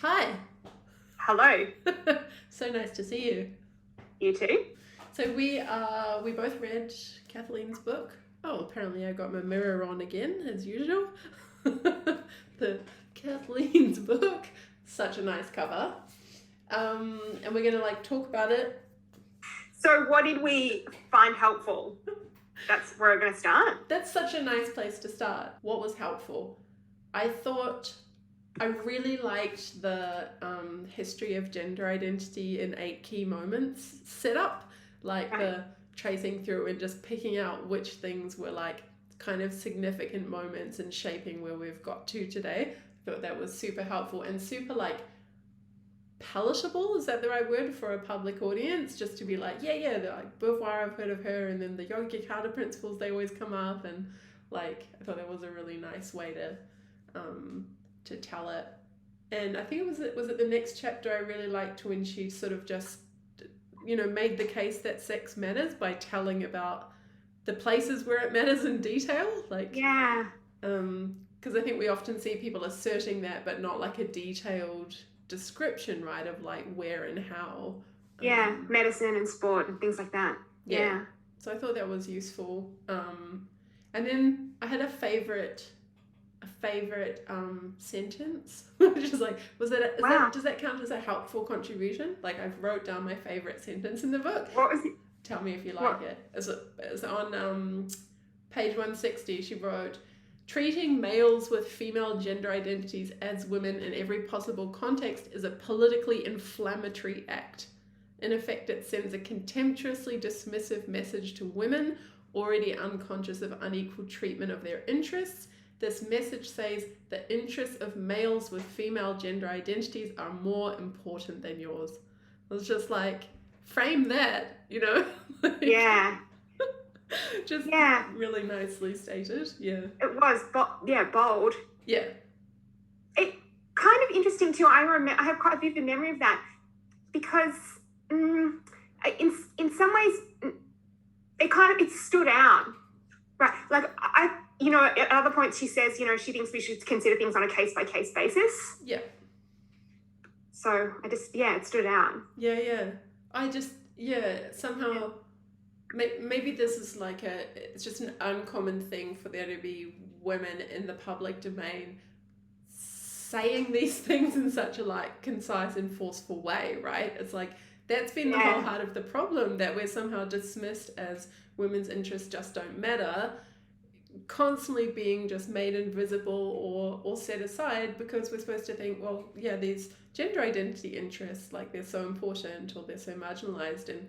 Hi. Hello. So nice to see you. You too? So we both read Kathleen's book. Oh, apparently I got my mirror on again as usual. The Kathleen's book, such a nice cover. And we're gonna talk about it. So what did we find helpful? That's where we're going to start. That's such a nice place to start. What was helpful? I thought I really liked the history of gender identity in 8 key moments set up, the tracing through and just picking out which things were kind of significant moments and shaping where we've got to today. I thought that was super helpful and super palatable, is that the right word, for a public audience, just to be Beauvoir, I've heard of her, and then the Yogyakarta principles, they always come up, and I thought that was a really nice way to tell it. And I think it was the next chapter I really liked, when she sort of just made the case that sex matters by telling about the places where it matters in detail, because I think we often see people asserting that, but not a detailed description, right, of where and how. Medicine and sport and things like that. So I thought that was useful. And then I had a favorite sentence, which is does that count as a helpful contribution? I wrote down my favorite sentence in the book. What was it? Tell me if you like it. It's on page 160. She wrote, "Treating males with female gender identities as women in every possible context is a politically inflammatory act. In effect, it sends a contemptuously dismissive message to women already unconscious of unequal treatment of their interests. This message says the interests of males with female gender identities are more important than yours." I was just frame that, Just really nicely stated. Yeah. It was, bold. Yeah. It kind of interesting too. I have quite a vivid memory of that, because in some ways it stood out, right? At other points she says, she thinks we should consider things on a case-by-case basis. Yeah. So it stood out. Yeah. Somehow maybe this is it's just an uncommon thing for there to be women in the public domain saying these things in such a concise and forceful way, right? It's that's been the whole heart of the problem, that we're somehow dismissed as women's interests just don't matter, constantly being just made invisible or set aside, because we're supposed to think, these gender identity interests, they're so important or they're so marginalized, and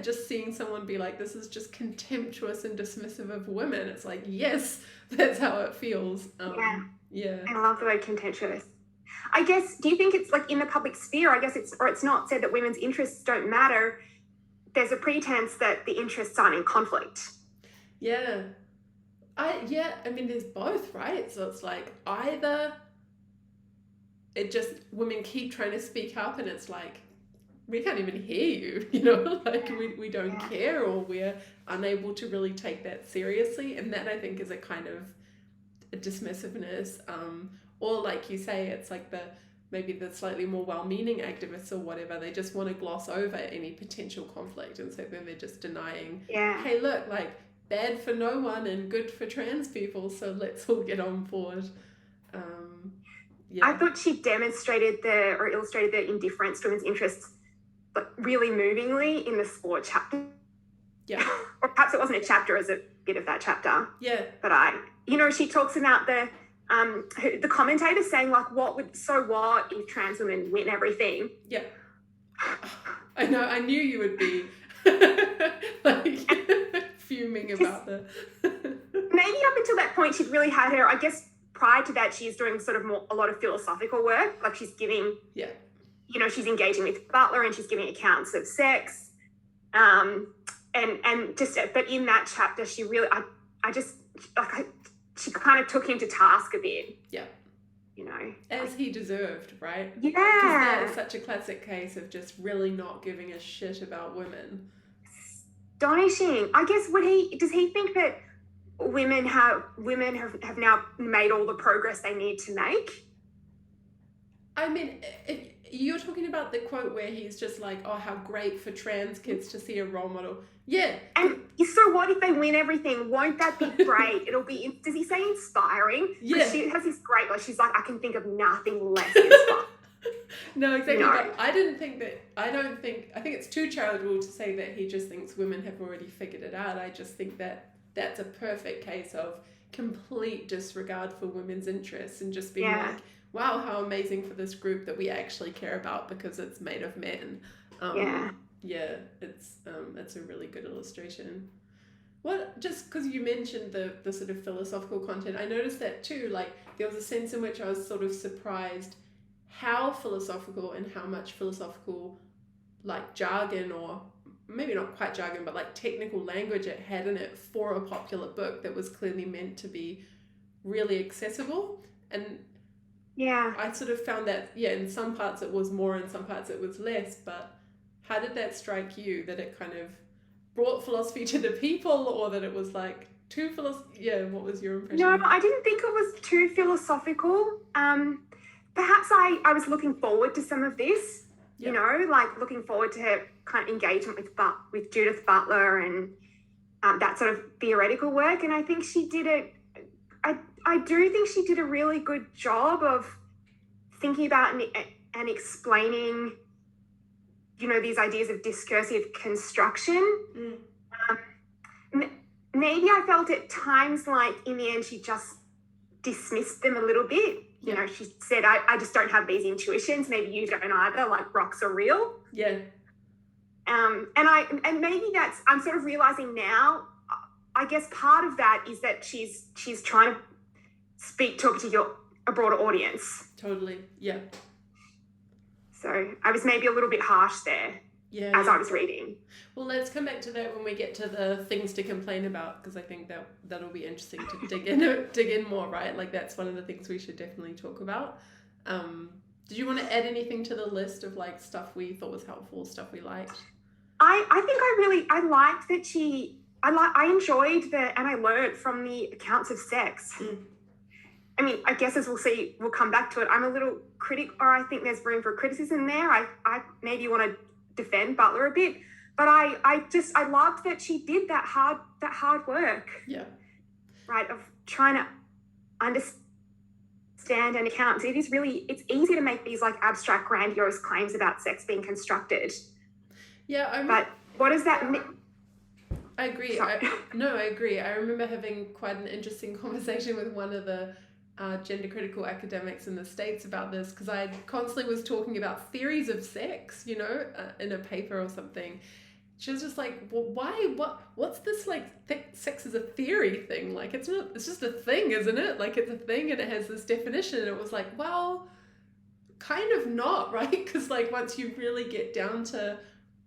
just seeing someone be this is just contemptuous and dismissive of women, it's yes, that's how it feels. I love the word contemptuous. I guess, do you think it's in the public sphere, I guess it's not said that women's interests don't matter, there's a pretense that the interests aren't in conflict. I mean, there's both, right? So it's either it just, women keep trying to speak up and it's we can't even hear you, we don't care, or we're unable to really take that seriously. And that, I think, is a kind of a dismissiveness, or like you say, it's maybe the slightly more well-meaning activists or whatever, they just want to gloss over any potential conflict, and so then they're just denying, hey, look, bad for no one and good for trans people, so let's all get on board. I thought she demonstrated or illustrated the indifference to women's interests really movingly in the sport chapter. Yeah. Or perhaps it wasn't a chapter, as a bit of that chapter. Yeah. But she talks about the commentator saying what if trans women win everything? Yeah. I know, I knew you would be fuming about that. Maybe up until that point she'd really had her, I guess prior to that she's doing sort of a lot of philosophical work, she's giving, she's engaging with Butler and she's giving accounts of sex, but in that chapter she really, she kind of took him to task a bit. Yeah. As he deserved, right? Yeah. Because that is such a classic case of just really not giving a shit about women. Astonishing. I guess does he think that women have now made all the progress they need to make? I mean, if you're talking about the quote where he's just like, oh, how great for trans kids to see a role model. Yeah. And so what if they win everything? Won't that be great? It'll be, does he say inspiring? Yeah. She has this great, like, she's like, I can think of nothing less inspiring. No, exactly. No. But I think it's too charitable to say that he just thinks women have already figured it out. I just think that that's a perfect case of complete disregard for women's interests and just being like, wow, how amazing for this group that we actually care about because it's made of men. Yeah, it's a really good illustration. Just because you mentioned the sort of philosophical content, I noticed that too. Like, there was a sense in which I was sort of surprised how philosophical and how much philosophical, like, jargon, or maybe not quite jargon, but like technical language it had in it for a popular book that was clearly meant to be really accessible. And I sort of found that, in some parts it was more, in some parts it was less, but how did that strike you, that it kind of brought philosophy to the people, or that it was like too what was your impression? No, I didn't think it was too philosophical. Perhaps I was looking forward to some of this, you know, like looking forward to her kind of engagement with Judith Butler and that sort of theoretical work. And I think she did I do think she did a really good job of thinking about and explaining, you know, these ideas of discursive construction. Maybe I felt at times like in the end she just dismissed them a little bit. You know, she said, I just don't have these intuitions. Maybe you don't either, like rocks are real. Yeah. And maybe that's, I'm sort of realizing now, I guess part of that is that she's trying to speak to a broader audience. Totally. Yeah. So I was maybe a little bit harsh there as I was reading. Well, let's come back to that when we get to the things to complain about, because I think that'll be interesting to dig in more, right? Like, that's one of the things we should definitely talk about. Did you want to add anything to the list of like stuff we thought was helpful, stuff we liked? I think I liked that I enjoyed and I learned from the accounts of sex. I mean, I guess as we'll see, we'll come back to it. I'm a little or I think there's room for criticism there. I maybe want to defend Butler a bit, but I loved that she did that hard work. Yeah. Right, of trying to understand and account. So it's easy to make these like abstract, grandiose claims about sex being constructed. Yeah, but what does that mean? I agree. I agree. I remember having quite an interesting conversation with one of the gender critical academics in the States about this, because I constantly was talking about theories of sex, you know, in a paper or something. She was just like, well, why? What's this like sex is a theory thing? Like, it's not. It's just a thing, isn't it? Like, it's a thing and it has this definition. And it was like, well, kind of not, right? Because like once you really get down to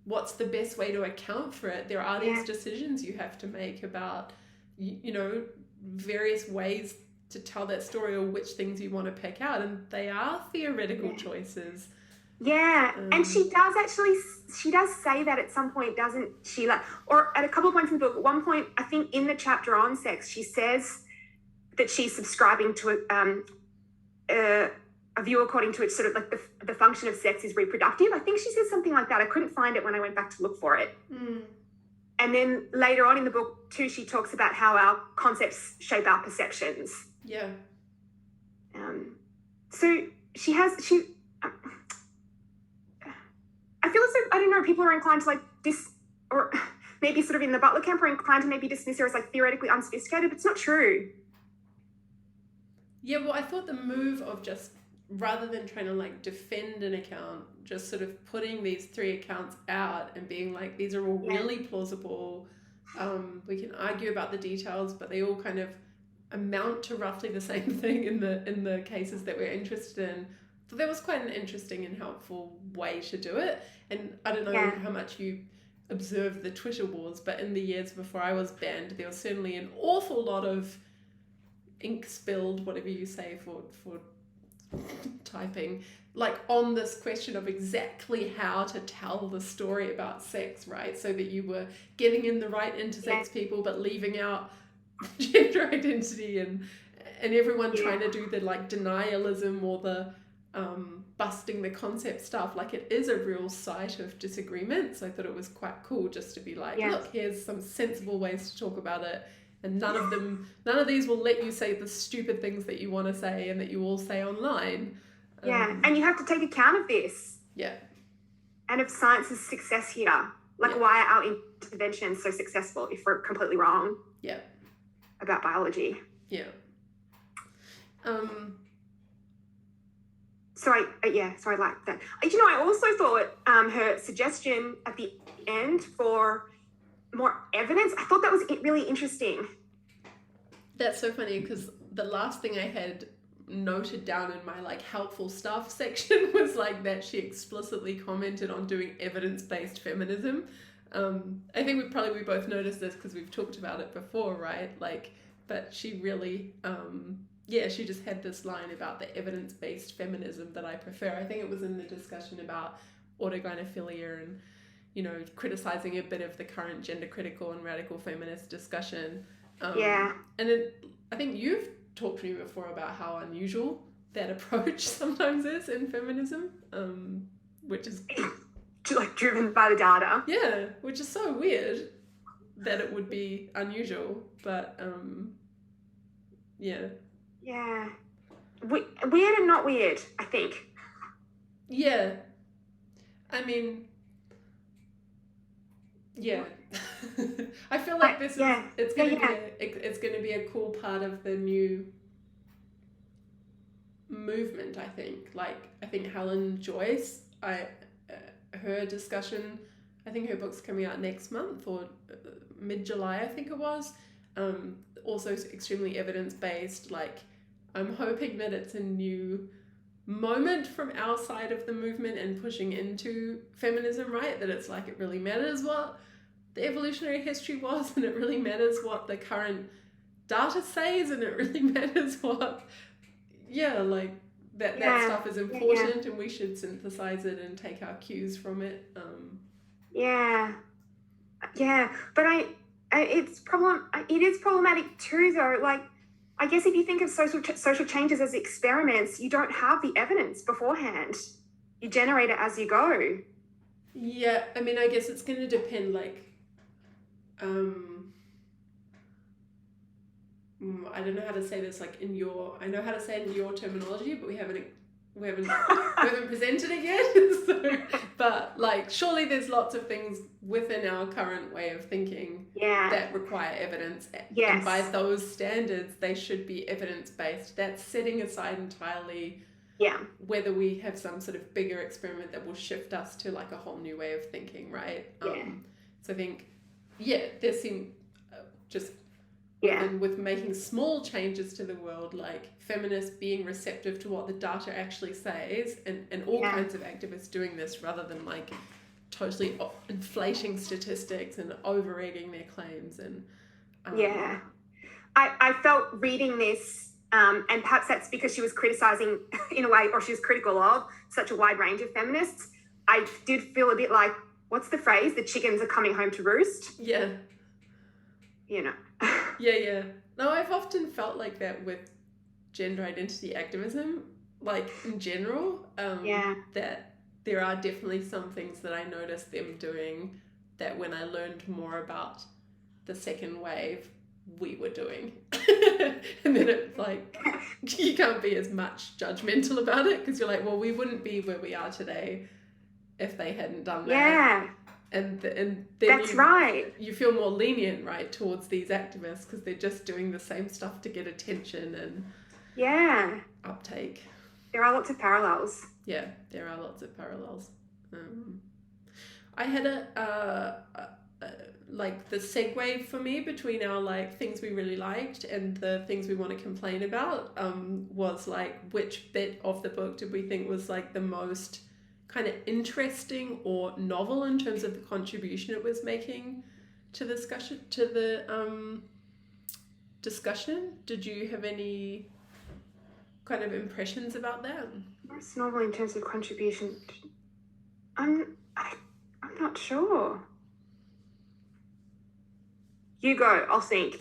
what's the best way to account for it, there are these decisions you have to make about, you know, various ways to tell that story or which things you want to pick out, and they are theoretical choices. And she does say that at some point, doesn't she? Like, or at a couple of points in the book, at one point, I think in the chapter on sex, she says that she's subscribing to a view according to which sort of like the function of sex is reproductive. I think she says something like that. I couldn't find it when I went back to look for it. And then later on in the book too, she talks about how our concepts shape our perceptions. Yeah. So I feel as though, I don't know, people are inclined to like or maybe sort of in the Butler camp are inclined to maybe dismiss her as like theoretically unsophisticated, but it's not true. Yeah, well, I thought the move of just, rather than trying to like defend an account, just sort of putting these 3 accounts out and being like, these are all really plausible. We can argue about the details, but they all kind of amount to roughly the same thing in the cases that we're interested in. So that was quite an interesting and helpful way to do it. And I don't know how much you observed the Twitter wars, but in the years before I was banned, there was certainly an awful lot of ink spilled, whatever you say for typing, like on this question of exactly how to tell the story about sex, right? So that you were getting in the right intersex people, but leaving out gender identity and everyone trying to do the like denialism or the busting the concept stuff. Like, it is a real site of disagreement. So I thought it was quite cool just to be like, look, here's some sensible ways to talk about it. And none of these will let you say the stupid things that you want to say and that you all say online. And you have to take account of this. Yeah. And of science's success here. Like, why are our interventions so successful if we're completely wrong? Yeah. About biology. Yeah. So I like that. You know, I also thought her suggestion at the end for more evidence, I thought that was really interesting. That's so funny, because the last thing I had noted down in my like helpful stuff section was like that she explicitly commented on doing evidence-based feminism. I think we both noticed this because we've talked about it before, right? Like, but she really she just had this line about the evidence-based feminism that I prefer. I think it was in the discussion about autogynephilia and, you know, criticizing a bit of the current gender critical and radical feminist discussion. And then I think you've talked to me before about how unusual that approach sometimes is in feminism, which is like driven by the data. Yeah, which is so weird that it would be unusual, but yeah. Weird and not weird, I think. Yeah. I mean, yeah. I feel like this is it's gonna be a cool part of the new movement, I think. Like, I think Helen Joyce, her discussion, I think her book's coming out next month or mid-July, I think it was. Also extremely evidence-based. Like, I'm hoping that it's a new moment from our side of the movement and pushing into feminism, right? That it's like, it really matters what the evolutionary history was, and it really matters what the current data says, and it really matters what, that stuff is important, and we should synthesize it and take our cues from it. But it is problematic too, though. Like, I guess if you think of social changes as experiments, you don't have the evidence beforehand. You generate it as you go. Yeah, I mean, I guess it's going to depend, like, I don't know how to say this, like, I know how to say it in your terminology, but we haven't presented it yet. So, but like, surely there's lots of things within our current way of thinking that require evidence. Yes. And by those standards, they should be evidence-based. That's setting aside entirely whether we have some sort of bigger experiment that will shift us to like a whole new way of thinking, right? So I think, there seem and with making small changes to the world, like feminists being receptive to what the data actually says, and all kinds of activists doing this rather than like totally inflating statistics and over-egging their claims. And I felt reading this, and perhaps that's because she was criticizing in a way, or she was critical of such a wide range of feminists. I did feel a bit like, what's the phrase? The chickens are coming home to roost. Yeah. You know. Yeah. No, I've often felt like that with gender identity activism, like in general, that there are definitely some things that I noticed them doing that when I learned more about the second wave, we were doing. And then it's like, you can't be as much judgmental about it, because you're like, well, we wouldn't be where we are today if they hadn't done that. Yeah. And then that's right. You feel more lenient, right, towards these activists, because they're just doing the same stuff to get attention and uptake. There are lots of parallels. Yeah, there are lots of parallels. I had like the segue for me between our like things we really liked and the things we want to complain about was like, which bit of the book did we think was like the most kind of interesting or novel in terms of the contribution it was making to the discussion. Did you have any kind of impressions about that? Most novel in terms of contribution. I'm not sure. You go, I'll think.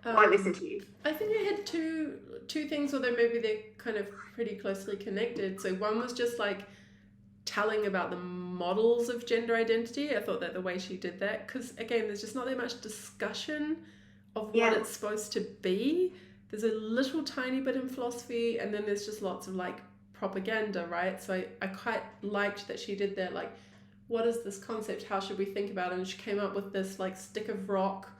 while I listened to you. I think I had two things, although maybe they're kind of pretty closely connected. So one was just like telling about the models of gender identity. I thought that the way she did that, because again, there's just not that much discussion of what it's supposed to be. There's a little tiny bit in philosophy, and then there's just lots of like propaganda, right? So I quite liked that she did that, like, what is this concept? How should we think about it? And she came up with this like stick of rock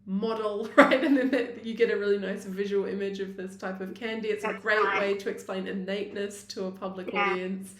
model, right? And then you get a really nice visual image of this type of candy. It's a great way to explain innateness to a public audience.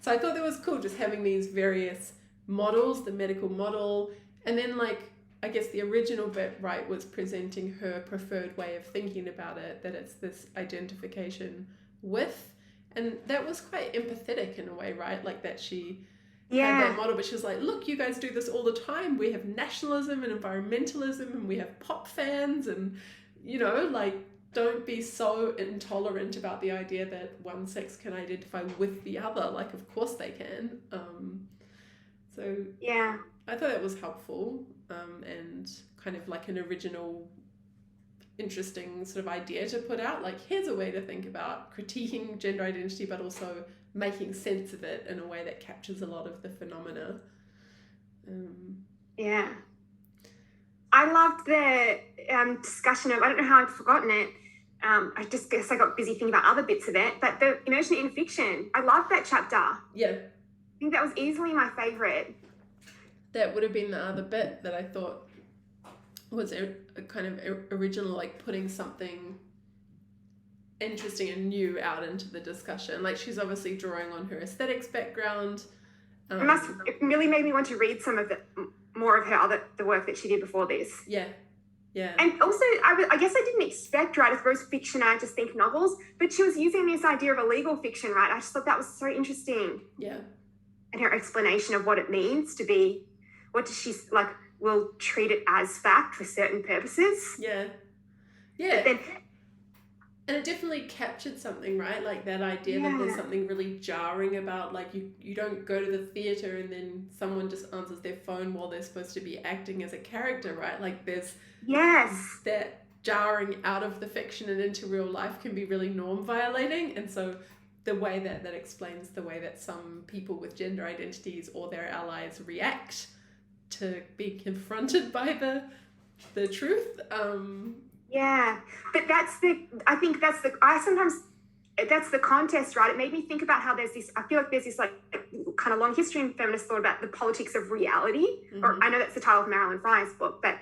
So I thought that was cool, just having these various models, the medical model, and then like, I guess the original bit, right, was presenting her preferred way of thinking about it, that it's this identification with, and that was quite empathetic in a way, right? Like that she had that model, but she was like, look, you guys do this all the time. We have nationalism and environmentalism, and we have pop fans, and, you know, like, don't be so intolerant about the idea that one sex can identify with the other. Like, of course they can. So yeah, I thought it was helpful, and kind of like an original, interesting sort of idea to put out. Like, here's a way to think about critiquing gender identity, but also making sense of it in a way that captures a lot of the phenomena. Yeah. I loved the discussion of, I don't know how I'd forgotten it. I just guess I got busy thinking about other bits of it, but the immersion in fiction, I loved that chapter. Yeah. I think that was easily my favourite. That would have been the other bit that I thought was a kind of original, like putting something interesting and new out into the discussion. Like, she's obviously drawing on her aesthetics background. It really made me want to read some of more of the work that she did before this. Yeah. And also, I guess I didn't expect, right, if Rose fiction, I just think novels, but she was using this idea of a legal fiction, right? I just thought that was so interesting. Yeah. And her explanation of what it means to be, what does she, like, will treat it as fact for certain purposes. Yeah. And it definitely captured something, right? Like that idea that there's something really jarring about, like, you don't go to the theatre and then someone just answers their phone while they're supposed to be acting as a character, right? Like, there's that jarring out of the fiction and into real life can be really norm violating. And so the way that explains the way that some people with gender identities or their allies react to be confronted by the truth. Yeah, but that's the contest, right? It made me think about how I feel like there's this like kind of long history in feminist thought about the politics of reality, or I know that's the title of Marilyn Fry's book, but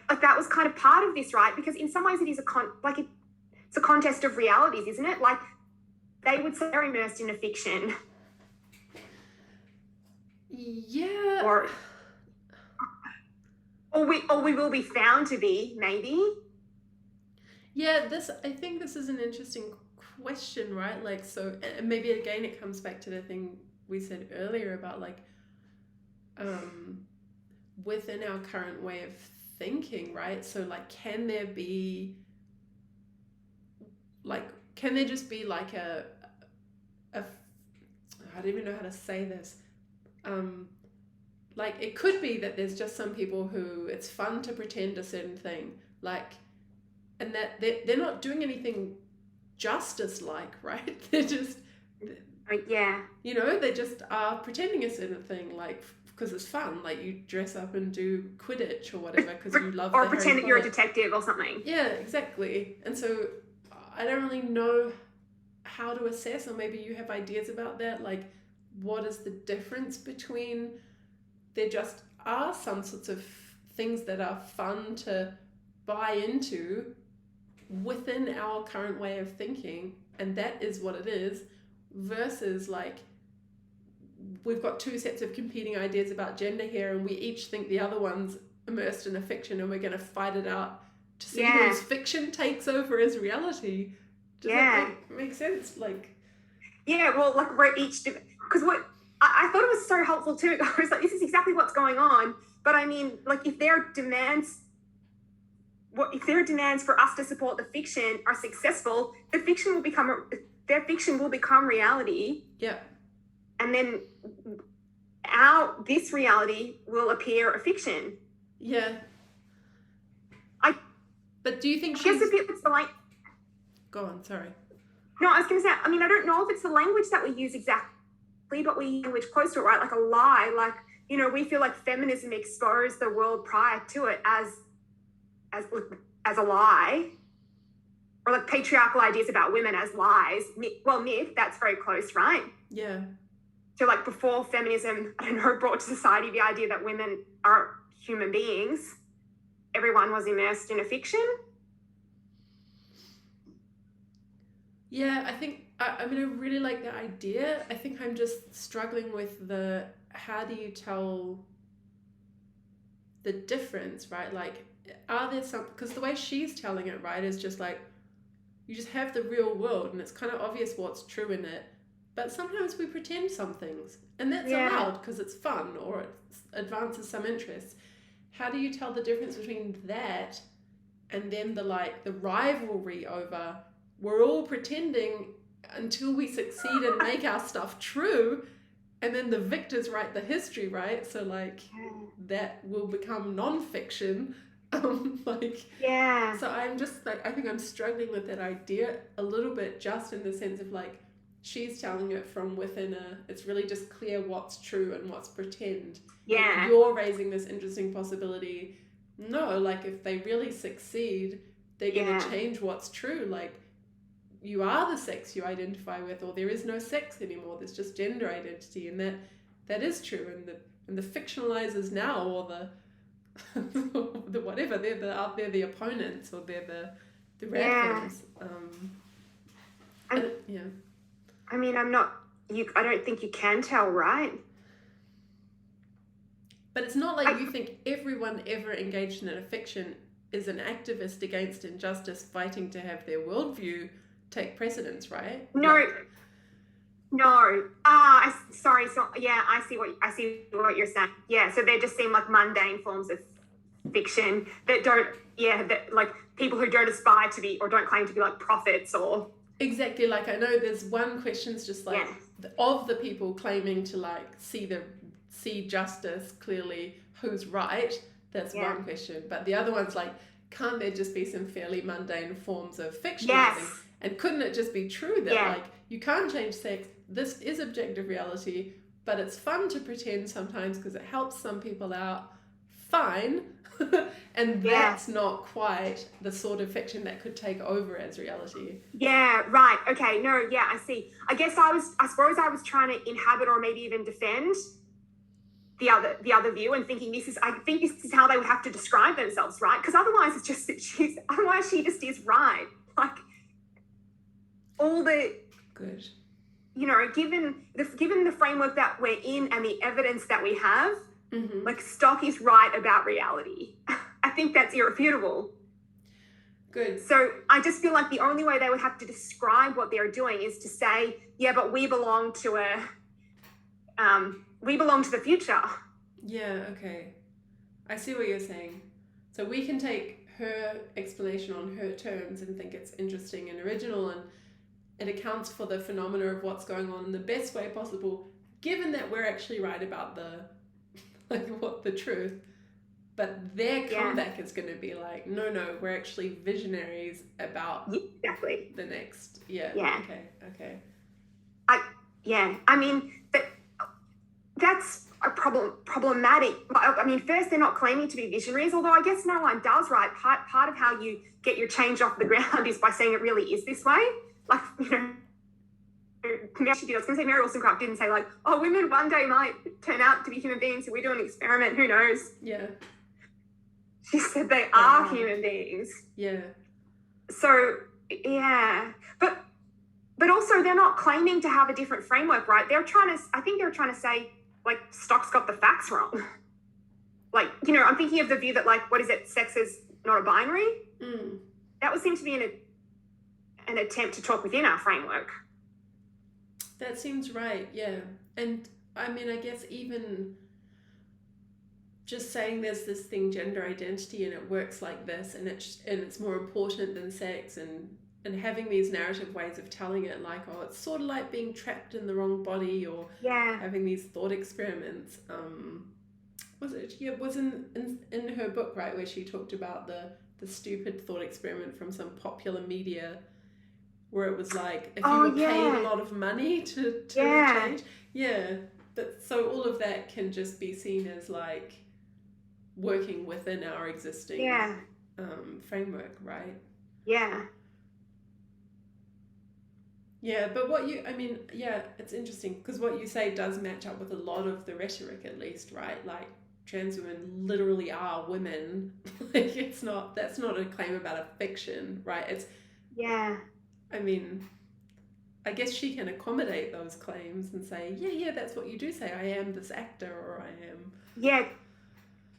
like that was kind of part of this, right? Because in some ways it is it's a contest of realities, isn't it? Like, they would say they're immersed in a fiction. Yeah. Or we will be found to be, maybe. Yeah, I think this is an interesting question, right? Like, so, and maybe again it comes back to the thing we said earlier about, like, within our current way of thinking, right? So, like, can there just be like a I don't even know how to say this. Like, it could be that there's just some people who it's fun to pretend a certain thing, like, and that they're not doing anything justice-like, right? They're just, you know, they just are pretending a certain thing, like, because it's fun. Like, you dress up and do Quidditch or whatever because you love or pretend that you're a detective or something. Yeah, exactly. And so I don't really know how to assess, or maybe you have ideas about that, like, what is the difference between there just are some sorts of things that are fun to buy into within our current way of thinking, and that is what it is, versus, like, we've got two sets of competing ideas about gender here, and we each think the other one's immersed in a fiction, and we're going to fight it out to see whose fiction takes over as reality. Does that make sense? Like, yeah, well, like, we're each, because what I thought it was so helpful too. I was like, this is exactly what's going on. But I mean, like, if there are demands for us to support the fiction are successful, their fiction will become reality. Yeah. And then this reality will appear a fiction. Yeah. But do you think I guess she's... a bit it's the like. Go on, sorry. No, I was going to say. I mean, I don't know if it's the language that we use exactly, but we use language close to it, right? Like a lie. Like, you know, we feel like feminism exposed the world prior to it as a lie, or like patriarchal ideas about women as lies. Well, myth. That's very close, right? Yeah. So, like before feminism, I don't know, brought to society the idea that women are human beings, everyone was immersed in a fiction. Yeah, I think, I mean, I really like the idea. I think I'm just struggling with the, how do you tell the difference, right? Like, are there some, because the way she's telling it, right, is just like, you just have the real world and it's kind of obvious what's true in it. But sometimes we pretend some things, and that's allowed because it's fun or it advances some interests. How do you tell the difference between that and then the rivalry over we're all pretending until we succeed and make our stuff true, and then the victors write the history, right? So like that will become non-fiction. Yeah. So I'm just like, I think I'm struggling with that idea a little bit, just in the sense of like, she's telling it from within it's really just clear what's true and what's pretend. Yeah. And you're raising this interesting possibility. No, like if they really succeed, they're going to change what's true. Like you are the sex you identify with, or there is no sex anymore. There's just gender identity, and that is true. And the fictionalizers now, or the whatever, they're out there the opponents, or they're the radicals. Yeah. I mean, I don't think you can tell, right? But it's not like you think everyone ever engaged in a fiction is an activist against injustice fighting to have their worldview take precedence, right? No. Sorry. So yeah, I see what you're saying. Yeah, so they just seem like mundane forms of fiction that that like people who don't aspire to be or don't claim to be like prophets or... Exactly. Like I know there's one question's just like of the people claiming to like see justice clearly, who's right? That's one question. But the other one's like, can't there just be some fairly mundane forms of fiction? Yes. And couldn't it just be true that like you can't change sex? This is objective reality, but it's fun to pretend sometimes because it helps some people out. Fine. And that's not quite the sort of fiction that could take over as reality. Yeah, right. Okay, no, yeah, I see. I suppose I was trying to inhabit or maybe even defend the other view and thinking I think this is how they would have to describe themselves, right? Because otherwise it's just that she just is right. Like all the good, you know, given the framework that we're in and the evidence that we have, like Stock is right about reality. I think that's irrefutable. Good. So I just feel like the only way they would have to describe what they're doing is to say, yeah, but we belong to the future. Yeah, okay. I see what you're saying. So we can take her explanation on her terms and think it's interesting and original, and it accounts for the phenomena of what's going on in the best way possible, given that we're actually right about the truth. But their comeback is going to be like, no, we're actually visionaries about the next. Okay. I mean, that's a problematic. I mean, first, they're not claiming to be visionaries, although I guess no one does, right? Part of how you get your change off the ground is by saying it really is this way. Like, you know, I was going to say Mary Wollstonecraft didn't say like, oh, women one day might turn out to be human beings if we do an experiment, who knows? Yeah. She said they are human beings. Yeah. So, yeah. But also they're not claiming to have a different framework, right? I think they're trying to say, like, Stock's got the facts wrong. Like, you know, I'm thinking of the view that, like, what is it? Sex is not a binary. That would seem to be an attempt to talk within our framework. That seems right, yeah. And I mean, I guess even just saying there's this thing, gender identity, and it works like this, and it's more important than sex, and having these narrative ways of telling it, like, oh, it's sort of like being trapped in the wrong body, or having these thought experiments. Was in her book, right, where she talked about the the stupid thought experiment from some popular media where it was like, if you Oh, were paid yeah. a lot of money to Yeah. change. Yeah. But so all of that can just be seen as like working within our existing Yeah. framework, right? Yeah. Yeah, but it's interesting because what you say does match up with a lot of the rhetoric, at least, right? Like, trans women literally are women. Like, that's not a claim about a fiction, right? Yeah. I mean, I guess she can accommodate those claims and say, yeah, that's what you do say. I am this actor, or I am. Yeah.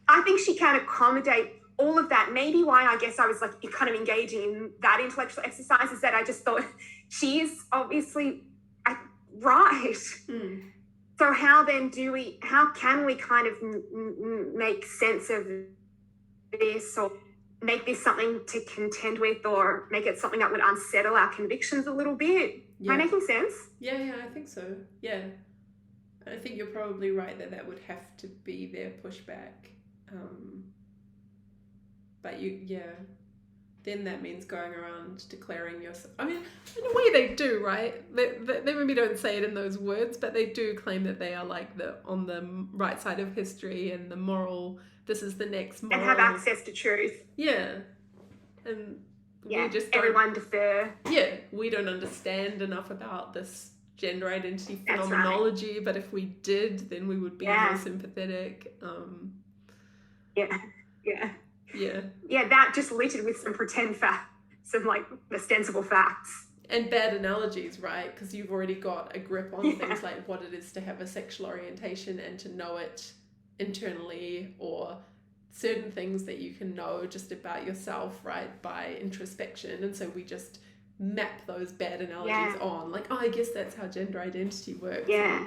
I think she can accommodate all of that. Maybe why I guess I was like kind of engaging in that intellectual exercise is that I just thought she is obviously right. Mm. So how can we kind of make sense of this, or make this something to contend with, or make it something that would unsettle our convictions a little bit? Yeah. Am I making sense? Yeah, I think so. Yeah. I think you're probably right that would have to be their pushback. But then that means going around declaring yourself. I mean, in a way they do, right? They maybe don't say it in those words, but they do claim that they are like on the right side of history and the moral. This is the next moral. And have access to truth. Yeah, and yeah, we just everyone defer. Yeah, we don't understand enough about this gender identity phenomenology, right. But if we did, then we would be more sympathetic. Yeah, that just littered with some pretend facts, some like ostensible facts. And bad analogies, right? Because you've already got a grip on things like what it is to have a sexual orientation and to know it internally, or certain things that you can know just about yourself, right, by introspection. And so we just map those bad analogies on, like, I guess that's how gender identity works. Yeah.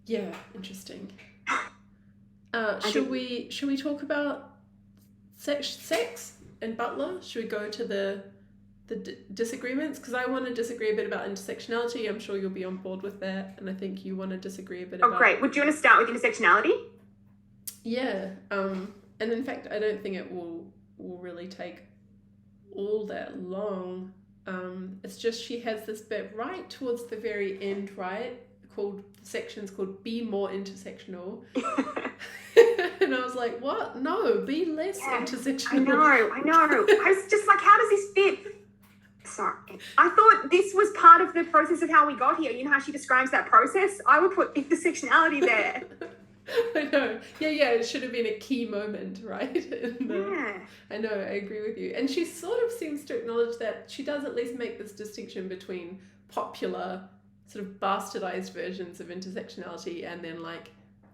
Yeah, interesting. Should we talk about sex and Butler? Should we go to the disagreements? Because I want to disagree a bit about intersectionality. I'm sure you'll be on board with that, and I think you want to disagree a bit about... Oh, great. Would you want to start with intersectionality? Yeah. And in fact, I don't think it will really take all that long. It's just she has this bit right towards the very end, right? Sections called Be More Intersectional. And I was like, what? No, be less intersectional. I know. I was just like, how does this fit? Sorry. I thought this was part of the process of how we got here. You know how she describes that process? I would put intersectionality there. I know. Yeah, it should have been a key moment, right? Yeah. I know, I agree with you. And she sort of seems to acknowledge that she does at least make this distinction between popular, sort of bastardized versions of intersectionality and then like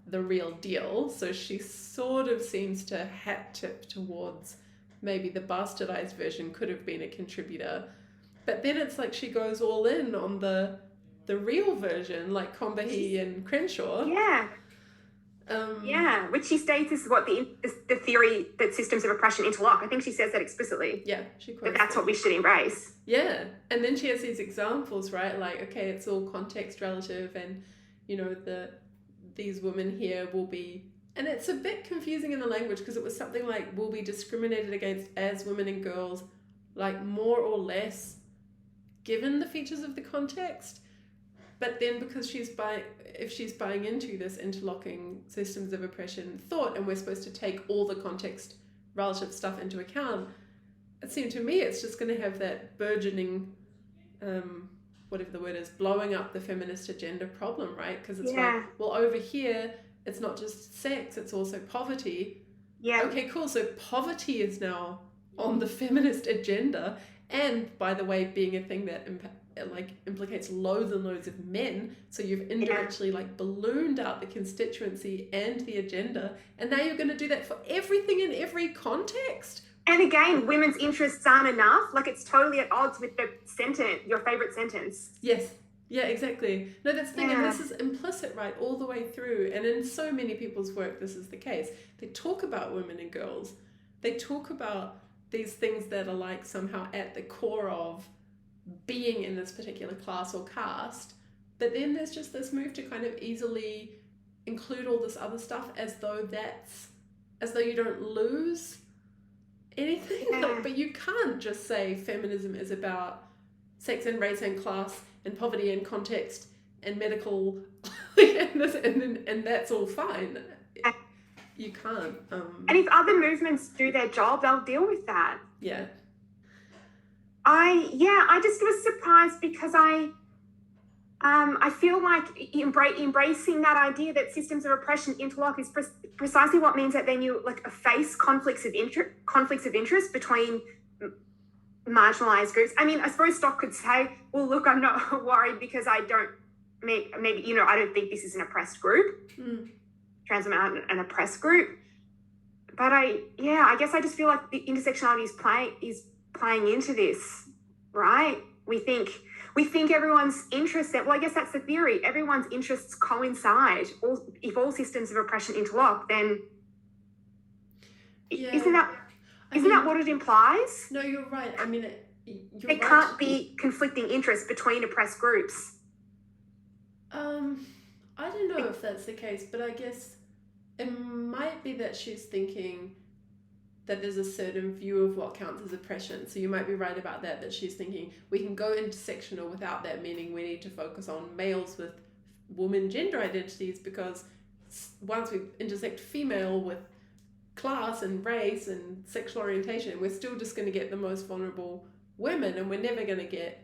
the real deal. So she sort of seems to hat tip towards maybe the bastardized version could have been a contributor. But then it's like she goes all in on the real version, like Combahee and Crenshaw. Yeah. Which she states is what the theory that systems of oppression interlock. I think she says that explicitly. Yeah, she quotes that that's what we should embrace. Yeah, and then she has these examples, right? Like, okay, it's all context relative, and you know these women here will be, and it's a bit confusing in the language because it was something like will be discriminated against as women and girls, like more or less, given the features of the context. But then because if she's buying into this interlocking systems of oppression thought, and we're supposed to take all the context relative stuff into account, it seemed to me it's just going to have that burgeoning, whatever the word is, blowing up the feminist agenda problem, right? Because it's like, well, over here, it's not just sex, it's also poverty. Yeah. Okay, cool. So poverty is now on the feminist agenda. And by the way, being a thing that implicates loads and loads of men, so you've indirectly ballooned out the constituency and the agenda, and now you're going to do that for everything in every context. And again, women's interests aren't enough. Like, it's totally at odds with the sentence, your favorite sentence. Yes. Yeah, exactly. No, that's the thing, and this is implicit, right, all the way through. And in so many people's work, this is the case. They talk about women and girls. They talk about these things that are somehow at the core of being in this particular class or caste, but then there's just this move to kind of easily include all this other stuff as though that's as though you don't lose anything. Yeah. Like, but you can't just say feminism is about sex and race and class and poverty and context and medical and that's all fine. You can't. And if other movements do their job, they'll deal with that. Yeah. I just was surprised because I feel like embracing that idea that systems of oppression interlock is precisely what means that then you like face conflicts of interest between marginalized groups. I mean, I suppose Stock could say, well, look, I'm not worried because I don't I don't think this is an oppressed group. Trans women aren't an oppressed group. But I guess I just feel like the intersectionality is playing into this, right? We think everyone's interests, well, I guess that's the theory. Everyone's interests coincide. If all systems of oppression interlock, then isn't that what it implies? No, you're right. I mean, there can't be conflicting interests between oppressed groups. I don't know if that's the case, but I guess it might be that she's thinking that there's a certain view of what counts as oppression. So you might be right about that she's thinking we can go intersectional without that, meaning we need to focus on males with woman gender identities, because once we intersect female with class and race and sexual orientation, we're still just going to get the most vulnerable women, and we're never going to get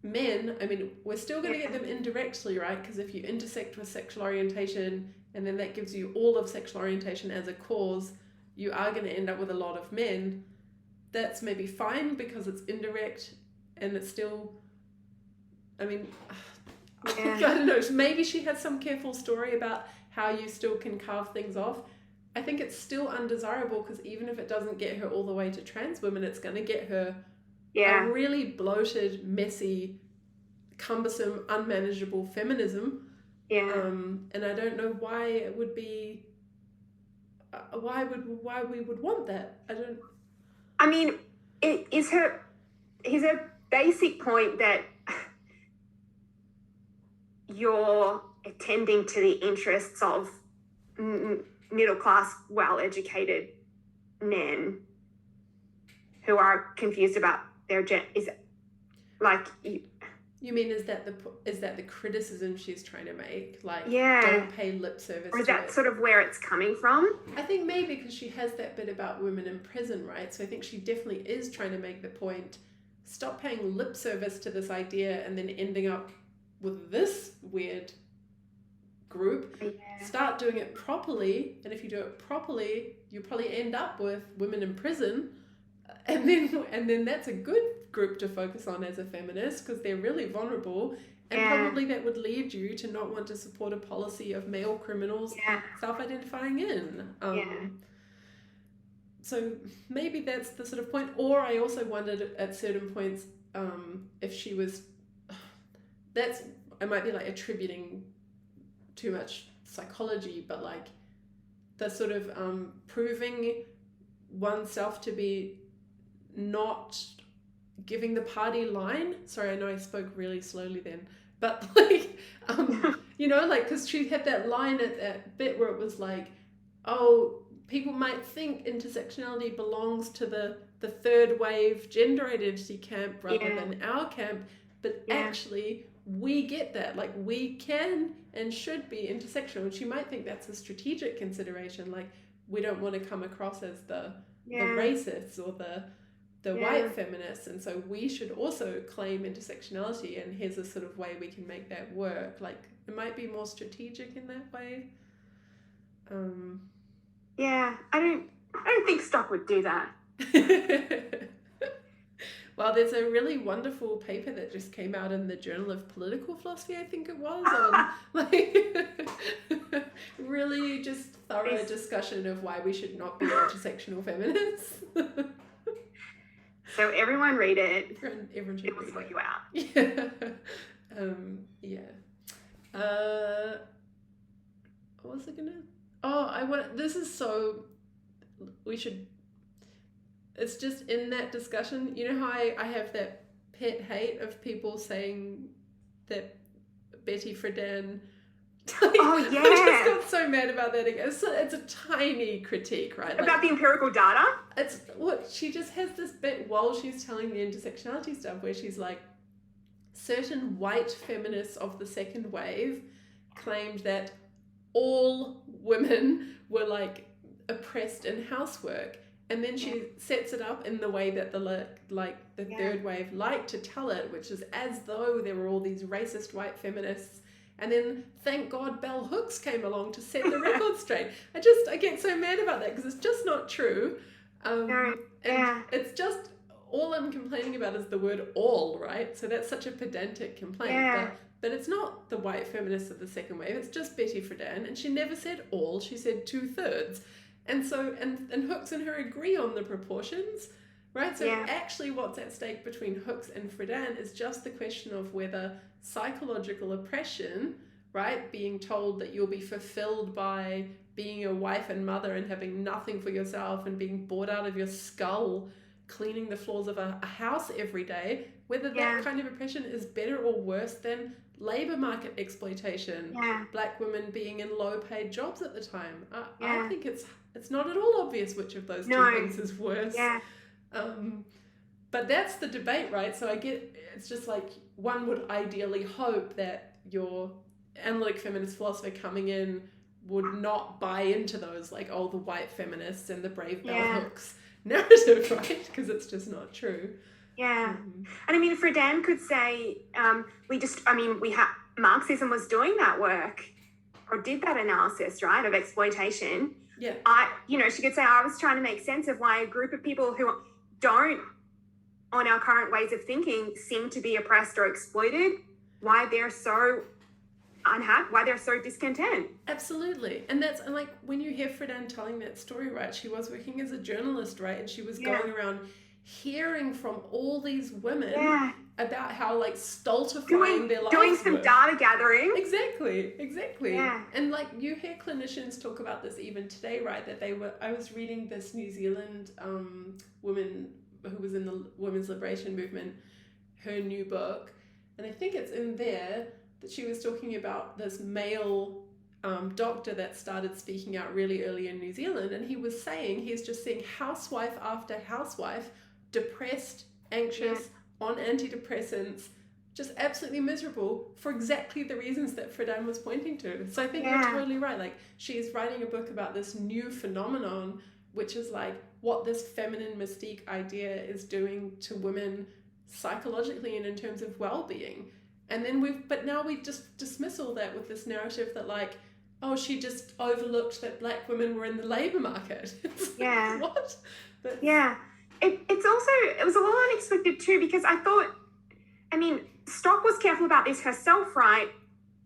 men. I mean, we're still going to get them indirectly, right? Because if you intersect with sexual orientation and then that gives you all of sexual orientation as a cause, you are going to end up with a lot of men. That's maybe fine because it's indirect and it's still, I mean, I don't know, maybe she has some careful story about how you still can carve things off. I think it's still undesirable because even if it doesn't get her all the way to trans women, it's going to get her a really bloated, messy, cumbersome, unmanageable feminism. And I don't know why it would be. Why we would want that? I don't. I mean, is her basic point that you're attending to the interests of middle class, well-educated men who are confused about their gender? Is it like? You mean is that the criticism she's trying to make? Like, don't pay lip service. Or is that sort of where it's coming from? I think maybe because she has that bit about women in prison, right? So I think she definitely is trying to make the point, stop paying lip service to this idea and then ending up with this weird group. Start doing it properly, and if you do it properly, you probably end up with women in prison, and then that's a good group to focus on as a feminist because they're really vulnerable, and probably that would lead you to not want to support a policy of male criminals self-identifying in. So maybe that's the sort of point. Or I also wondered at certain points if she was, I might be like attributing too much psychology, but like the sort of proving oneself to be not giving the party line. Sorry, I know I spoke really slowly then, but like, like, because she had that line at that bit where it was like, oh, people might think intersectionality belongs to the third wave gender identity camp rather than our camp, but actually we get that, like we can and should be intersectional, and she might think that's a strategic consideration, like we don't want to come across as the racists or the white feminists, and so we should also claim intersectionality, and here's a sort of way we can make that work. Like it might be more strategic in that way. I don't think Stock would do that. Well, there's a really wonderful paper that just came out in the Journal of Political Philosophy, I think it was, like really just thorough discussion of why we should not be intersectional feminists. So everyone read it. Everyone should read sort it. You out. What was I gonna? This is so. We should. It's just in that discussion. You know how I have that pet hate of people saying that Betty Friedan Oh, I yeah. just got so mad about that again. It's a tiny critique, right? Like, About the empirical data? it's what she just has this bit while she's telling the intersectionality stuff where she's like, certain white feminists of the second wave claimed that all women were like oppressed in housework, and then she sets it up in the way that the third wave like to tell it, which is as though there were all these racist white feminists. And then, thank God, Bell Hooks came along to set the record straight. I get so mad about that because it's just not true. And it's just, all I'm complaining about is the word all, right? So that's such a pedantic complaint. Yeah. But it's not the white feminists of the second wave. It's just Betty Friedan. And she never said all, she said 2/3. And so, and Hooks and her agree on the proportions, right? So actually what's at stake between Hooks and Friedan is just the question of whether psychological oppression, right, being told that you'll be fulfilled by being a wife and mother and having nothing for yourself and being bored out of your skull cleaning the floors of a house every day, whether that kind of oppression is better or worse than labor market exploitation, black women being in low paid jobs at the time. I think it's not at all obvious which of those two things is worse. But that's the debate, right? So I get, it's just like, one would ideally hope that your analytic feminist philosopher coming in would not buy into those, like, oh, the white feminists and the brave bell hooks narrative, right? Because it's just not true. And I mean, Friedan could say, Marxism was doing that work or did that analysis, right, of exploitation. She could say, I was trying to make sense of why a group of people who don't, on our current ways of thinking, seem to be oppressed or exploited, why they're so unhappy, why they're so discontent. Absolutely. And that's, and like, when you hear Friedan telling that story, right, she was working as a journalist, right, and she was going around hearing from all these women about how, like, stultifying their lives doing some data gathering. Exactly. And like, you hear clinicians talk about this even today, right, that I was reading this New Zealand woman who was in the women's liberation movement, her new book, and I think it's in there that she was talking about this male doctor that started speaking out really early in New Zealand, and he was saying he's just seeing housewife after housewife depressed, anxious, on antidepressants, just absolutely miserable for exactly the reasons that Friedan was pointing to. So I think you're totally right. Like, she's writing a book about this new phenomenon, which is like what this feminine mystique idea is doing to women psychologically and in terms of well-being. And then now we just dismiss all that with this narrative that, like, oh, she just overlooked that black women were in the labor market. Like, what? It was a little unexpected too, because I thought, I mean, Stock was careful about this herself, right?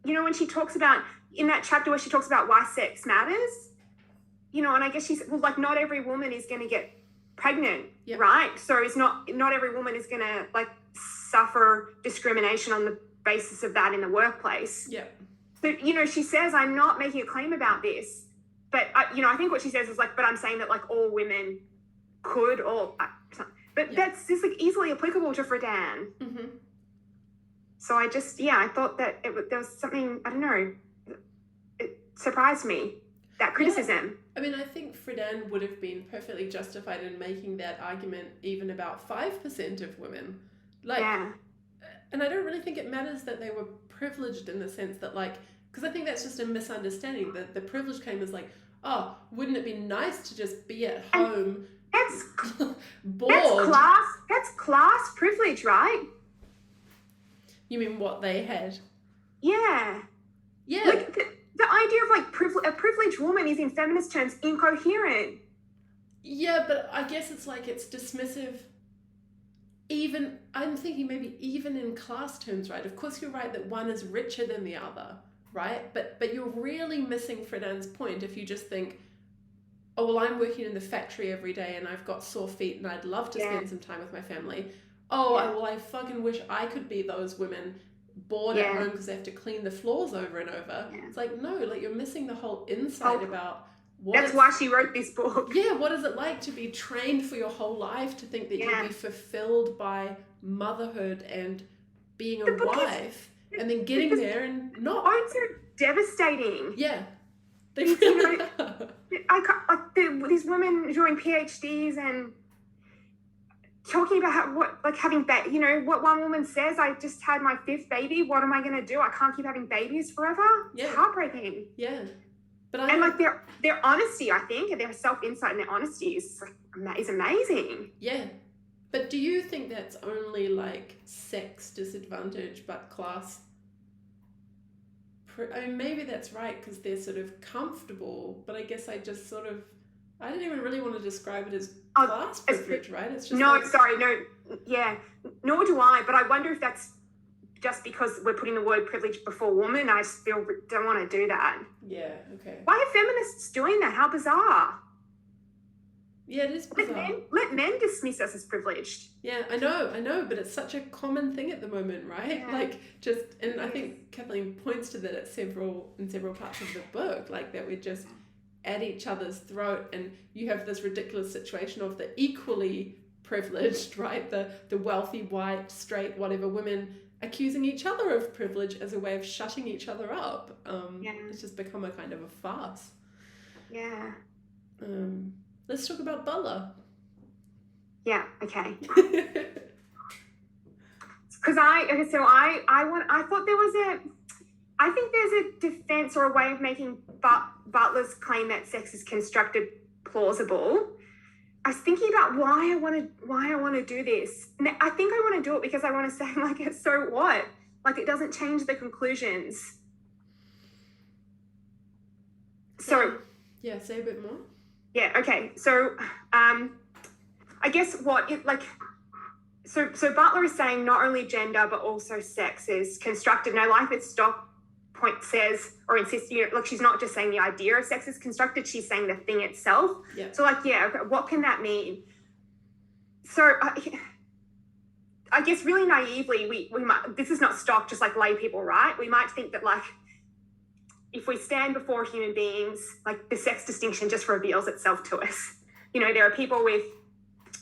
You know, when she talks about, in that chapter where she talks about why sex matters, you know, and I guess she said, well, like, not every woman is going to get pregnant, right? So it's not every woman is going to, like, suffer discrimination on the basis of that in the workplace. So, you know, she says, I'm not making a claim about this, but, I think what she says is, like, but I'm saying that, like, all women could, or, but that's just, like, easily applicable to Friedan. So I just, I thought that there was something, I don't know, it surprised me, that criticism. I mean, I think Friedan would have been perfectly justified in making that argument even about 5% of women. Like, and I don't really think it matters that they were privileged in the sense that, like, because I think that's just a misunderstanding, that the privilege came as like, oh, wouldn't it be nice to just be at home bored? That's class privilege, right? You mean what they had? Yeah. Like, the idea of, like, a privileged woman is, in feminist terms, incoherent. Yeah, but I guess it's like, it's dismissive. Even, I'm thinking maybe even in class terms, right? Of course, you're right that one is richer than the other, right? But you're really missing Friedan's point if you just think, oh, well, I'm working in the factory every day and I've got sore feet and I'd love to spend some time with my family. Oh, well, I fucking wish I could be those women bored at home because they have to clean the floors over and over. It's like, no, like, you're missing the whole insight about that's why she wrote this book. What is it like to be trained for your whole life to think that you'll be fulfilled by motherhood and being a wife, and then getting there and not. devastating. Yeah. They You really know, are. these women doing PhDs and talking about having what one woman says, I just had my 5th baby. What am I going to do? I can't keep having babies forever. Yeah. It's heartbreaking. Yeah. But And like their honesty, I think, and their self-insight and their honesty is amazing. Yeah. But do you think that's only like sex disadvantage but class? I mean, maybe that's right because they're sort of comfortable, but I guess I don't even really want to describe it as class privilege, right? It's just no, yeah, nor do I. But I wonder if that's just because we're putting the word privilege before woman. I still don't want to do that. Yeah. Okay. Why are feminists doing that? How bizarre! Yeah, it is bizarre. Let men dismiss us as privileged. Yeah, I know, but it's such a common thing at the moment, right? Yeah. And I think Kathleen points to that in several parts of the book, like that we're just at each other's throat, and you have this ridiculous situation of the equally privileged, right? The wealthy, white, straight, whatever women accusing each other of privilege as a way of shutting each other up. It's just become a kind of a farce. Yeah. Let's talk about Butler. Yeah. Okay. Because I think there's a defense or a way of making Butler's claim that sex is constructed plausible. I was thinking about why I want to do this. And I think I want to do it because I want to say, like, so what? Like, it doesn't change the conclusions. So yeah, say a bit more. Yeah. Okay. So, I guess so Butler is saying not only gender but also sex is constructed. Now, like that Stock point says or insists, she's not just saying the idea of sex is constructed; she's saying the thing itself. Yeah. So, what can that mean? So, I guess really naively, we might. This is not Stock, just like lay people, right? We might think that if we stand before human beings, the sex distinction just reveals itself to us. There are people with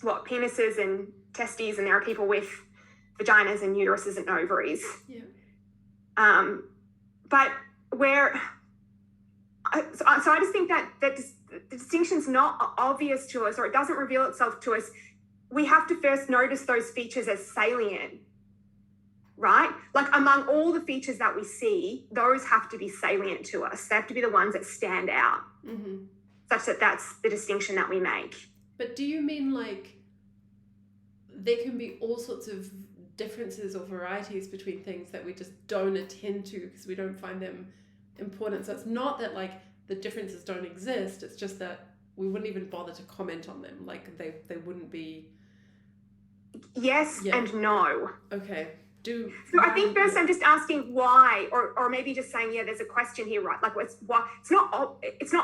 penises and testes, and there are people with vaginas and uteruses and ovaries. Yeah. But so I just think that the distinction's not obvious to us, or it doesn't reveal itself to us. We have to first notice those features as salient. Right? Among all the features that we see, those have to be salient to us. They have to be the ones that stand out, such that that's the distinction that we make. But do you mean there can be all sorts of differences or varieties between things that we just don't attend to because we don't find them important? So it's not that the differences don't exist. It's just that we wouldn't even bother to comment on them. They wouldn't be. Yes and no. Okay. So I think first I'm just asking why, or maybe just saying, there's a question here, right? It's not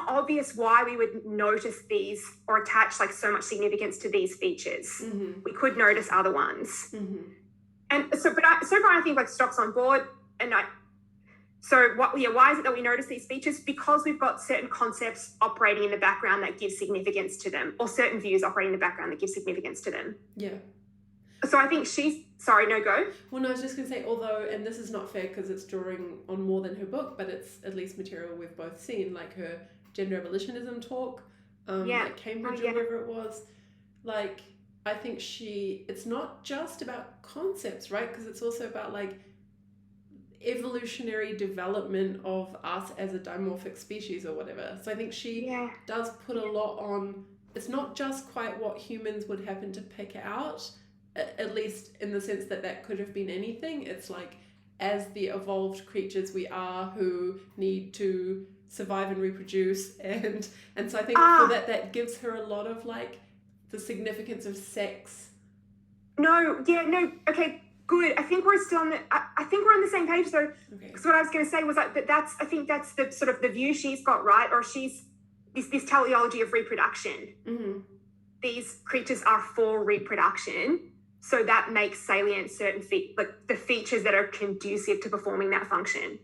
obvious why we would notice these or attach so much significance to these features. Mm-hmm. We could notice other ones. Mm-hmm. And so far I think Stock's on board, and why is it that we notice these features? Because we've got certain concepts operating in the background that give significance to them, or certain views operating in the background that give significance to them. Yeah. So I think go. Well, no, I was just going to say, although, and this is not fair because it's drawing on more than her book, but it's at least material we've both seen, her gender abolitionism talk at Cambridge or wherever it was. I think it's not just about concepts, right? Because it's also about evolutionary development of us as a dimorphic species or whatever. So I think she does put a lot on, it's not just quite what humans would happen to pick out, at least in the sense that could have been anything. It's as the evolved creatures we are who need to survive and reproduce, and so I think for that gives her a lot of the significance of sex. Okay, good. I think we're still on the same page though. Okay. So what I was going to say was I think that's the sort of the view she's got, right? Or she's this teleology of reproduction. Mm-hmm. These creatures are for reproduction. So that makes salient certain the features that are conducive to performing that function.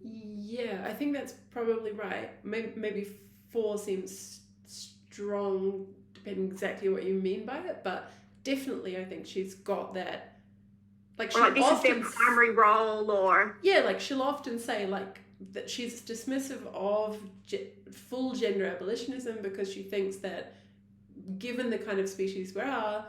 Yeah, I think that's probably right. Maybe 4 seems strong, depending exactly what you mean by it, but definitely I think she's got that. This is their primary role, or... Yeah, she'll often say, that she's dismissive of full gender abolitionism because she thinks that given the kind of species we are,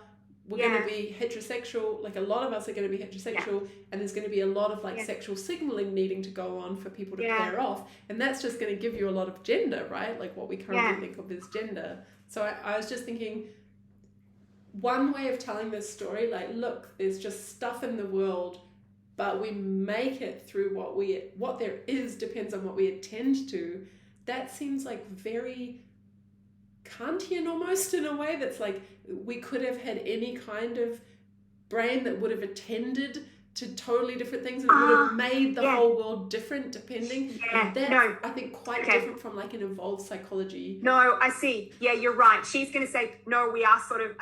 we're going to be heterosexual, like a lot of us are going to be heterosexual, and there's going to be a lot of like sexual signaling needing to go on for people to pair off, and that's just going to give you a lot of gender, right? Like what we currently think of as gender. So I was just thinking, one way of telling this story, like, look, there's just stuff in the world, but we make it through what there is depends on what we attend to. That seems like very Kantian almost, in a way that's like we could have had any kind of brain that would have attended to totally different things and would have made the whole world different depending. And that's, I think, quite different from like an evolved psychology. No, I see. Yeah, you're right. She's going to say, no, we are sort of,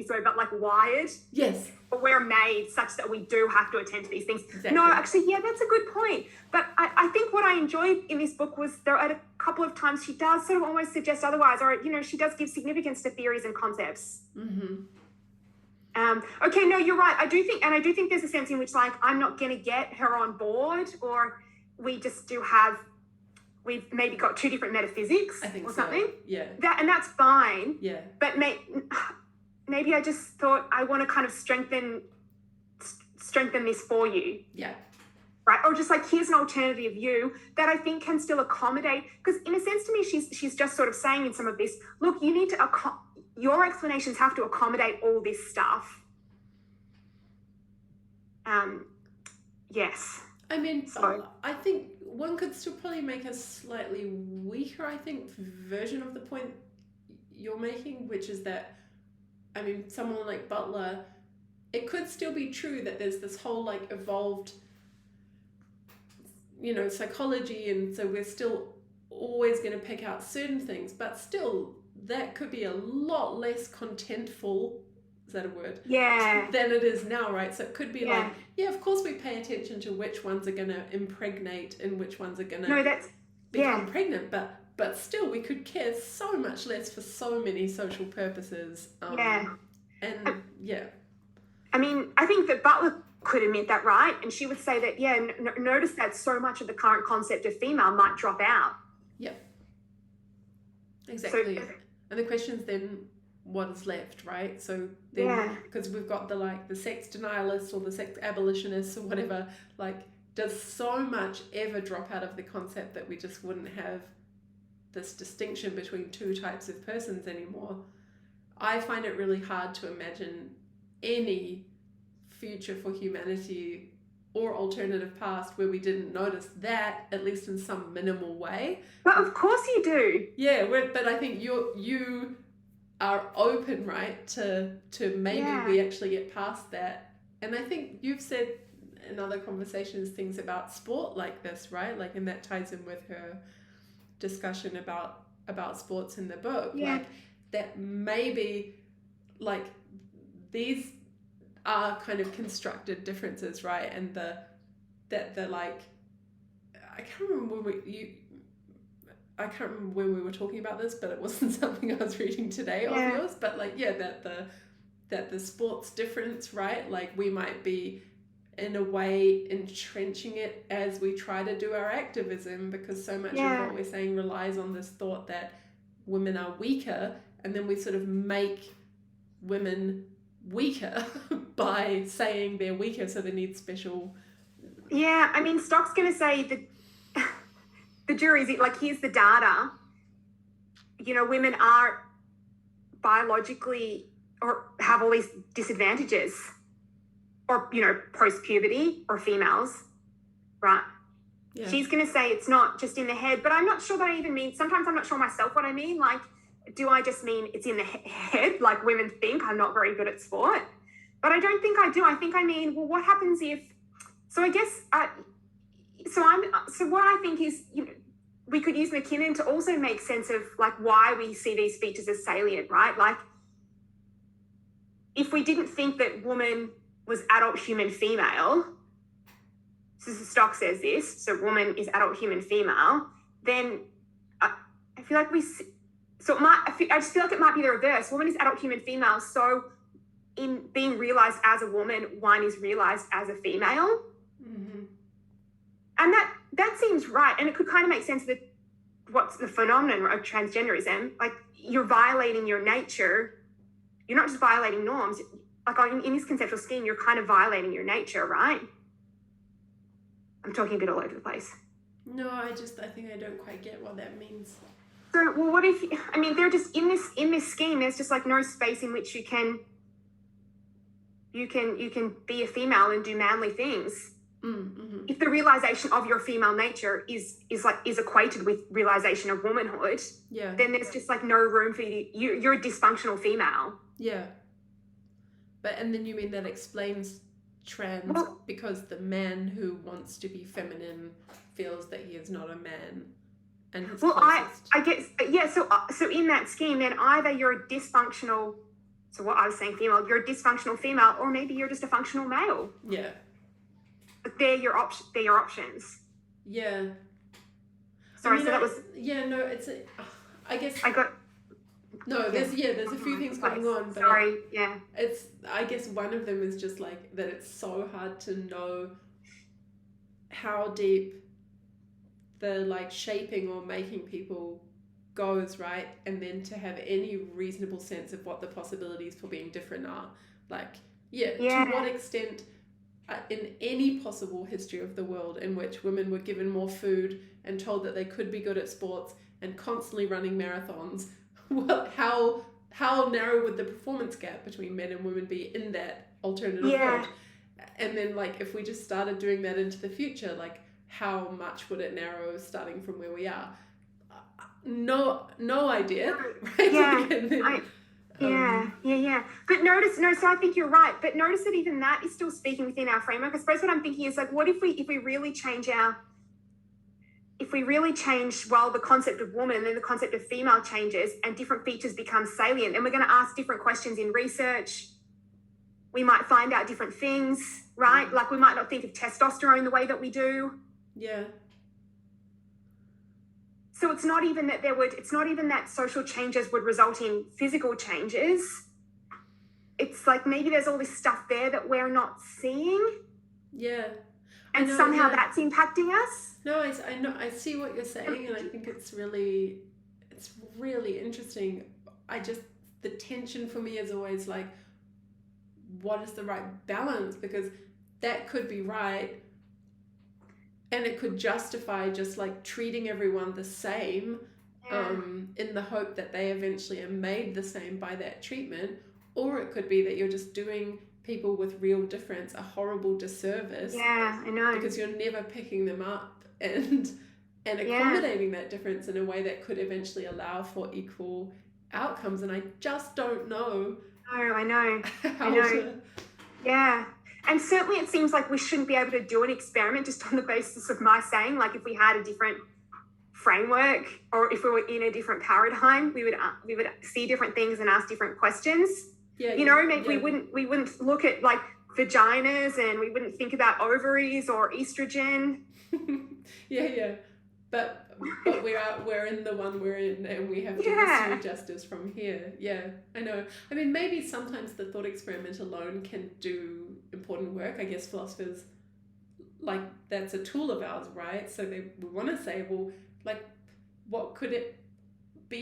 sorry, but like wired. Yes. But we're made such that we do have to attend to these things. Exactly. No, actually, yeah, that's a good point. But I think what I enjoyed in this book was there are a couple of times she does sort of almost suggest otherwise, or, you know, she does give significance to theories and concepts. Mm-hmm. Okay, no, you're right. I do think there's a sense in which, like, I'm not going to get her on board, or we just we've maybe got two different metaphysics, I think or so. something. Yeah. And that's fine. Yeah. But maybe I just thought I want to kind of strengthen this for you. Yeah. Right. Or just like, here's an alternative view that I think can still accommodate, because in a sense to me, she's just sort of saying in some of this, look, you need to, your explanations have to accommodate all this stuff. Yes. I mean, So- I think one could still probably make a slightly weaker, I think, version of the point you're making, which is that, I mean, someone like Butler, it could still be true that there's this whole like evolved, you know, psychology, and so we're still always going to pick out certain things, but still that could be a lot less contentful, is that a word? Yeah. Than it is now, right? So it could be Yeah. like, yeah, of course we pay attention to which ones are going to impregnate and which ones are going to No, that's, become pregnant, but still we could care so much less for so many social purposes. And yeah. I mean, I think that Butler could admit that, right? And she would say that, yeah, notice that so much of the current concept of female might drop out. Yep. Exactly. So, and the question's then what is left, right? So then, because we've got the sex denialists or the sex abolitionists or whatever, like, does so much ever drop out of the concept that we just wouldn't have this distinction between two types of persons anymore? I find it really hard to imagine any future for humanity or alternative past where we didn't notice that, at least in some minimal way. But of course you do. Yeah, but I think you are open, right, to maybe we actually get past that. And I think you've said in other conversations things about sport like this, right? Like, and that ties in with her discussion about sports in the book. Yeah. Like, that maybe, like, these are kind of constructed differences, right? And the like, I can't remember when we were talking about this, but it wasn't something I was reading today of yours. But like, yeah, that the sports difference, right? Like, we might be in a way entrenching it as we try to do our activism, because so much of what we're saying relies on this thought that women are weaker, and then we sort of make women weaker by saying they're weaker, so they need special. Yeah, I mean, Stock's going to say that the jury's, like, here's the data. You know, women are biologically, or have all these disadvantages, or, you know, post-puberty, or females, right? Yeah. She's going to say it's not just in the head, but I'm not sure that I even mean, sometimes I'm not sure myself what I mean. Like, do I just mean it's in the head? Like, women think I'm not very good at sport, but I don't think I do. I think I mean, well, what happens if, so I guess, so what I think is, you know, we could use McKinnon to also make sense of like why we see these features as salient, right? Like, if we didn't think that woman was adult human female, so Stock says this, so woman is adult human female, then I feel like I just feel like it might be the reverse. Woman is adult human female, so in being realized as a woman, one is realized as a female. Mm-hmm. And that seems right. And it could kind of make sense that what's the phenomenon of transgenderism, like you're violating your nature. You're not just violating norms. Like in this conceptual scheme, you're kind of violating your nature, right? I'm talking a bit all over the place. No, I think I don't quite get what that means. So, well, what if, I mean, they're just in this scheme, there's just like no space in which you can be a female and do manly things. Mm-hmm. If the realization of your female nature is equated with realization of womanhood, yeah, then there's just like no room for you're a dysfunctional female. Yeah. And then you mean that explains trans because the man who wants to be feminine feels that he is not a man, and his closest. I guess, yeah. So in that scheme, then either you're a dysfunctional. So what I was saying, female, you're a dysfunctional female, or maybe you're just a functional male. Yeah. But they're your options. Yeah. Sorry, so that was. Yeah, no, I guess. I got. No, there's a few things going on, but it's, I guess one of them is just like that it's so hard to know how deep the like shaping or making people goes, right? And then to have any reasonable sense of what the possibilities for being different are. Like, to what extent in any possible history of the world in which women were given more food and told that they could be good at sports and constantly running marathons, well, how narrow would the performance gap between men and women be in that alternative world? And then like if we just started doing that into the future, like how much would it narrow starting from where we are? No idea, right? Yeah. But so I think you're right. But notice that even that is still speaking within our framework. I suppose what I'm thinking is like, what if we really change the concept of woman, then the concept of female changes and different features become salient, and we're going to ask different questions in research. We might find out different things, right? Mm-hmm. Like we might not think of testosterone the way that we do. Yeah. So it's not even that social changes would result in physical changes. It's like maybe there's all this stuff there that we're not seeing. Yeah. And somehow that's impacting us. No, I know. I see what you're saying, and I think it's really interesting. The tension for me is always like, what is the right balance? Because that could be right, and it could justify just like treating everyone the same, in the hope that they eventually are made the same by that treatment, or it could be that you're just doing people with real difference a horrible disservice. Yeah, I know. Because you're never picking them up and accommodating that difference in a way that could eventually allow for equal outcomes. And I just don't know. Oh, I know. Yeah. And certainly it seems like we shouldn't be able to do an experiment just on the basis of my saying, like if we had a different framework or if we were in a different paradigm, we would see different things and ask different questions. Yeah, we wouldn't look at like vaginas, and we wouldn't think about ovaries or estrogen. Yeah. But we're in the one we're in, and we have to pursue justice from here. Yeah, I know. I mean, maybe sometimes the thought experiment alone can do important work. I guess philosophers, like, that's a tool of ours, right? So we want to say, well, like, what could it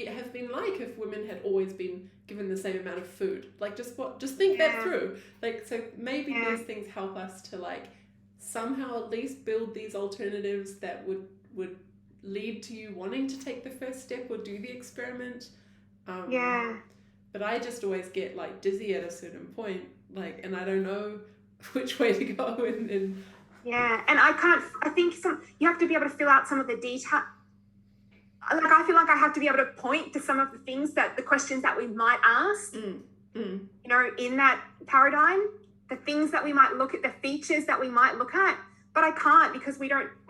have been like if women had always been given the same amount of food? Like, just think that through. Like, so maybe those things help us to like somehow at least build these alternatives that would lead to you wanting to take the first step or do the experiment. But I just always get like dizzy at a certain point, like, and I don't know which way to go. And and I think you have to be able to fill out some of the detail. Like, I feel like I have to be able to point to some of the things the questions that we might ask, in that paradigm, the things that we might look at, the features that we might look at, but I can't because we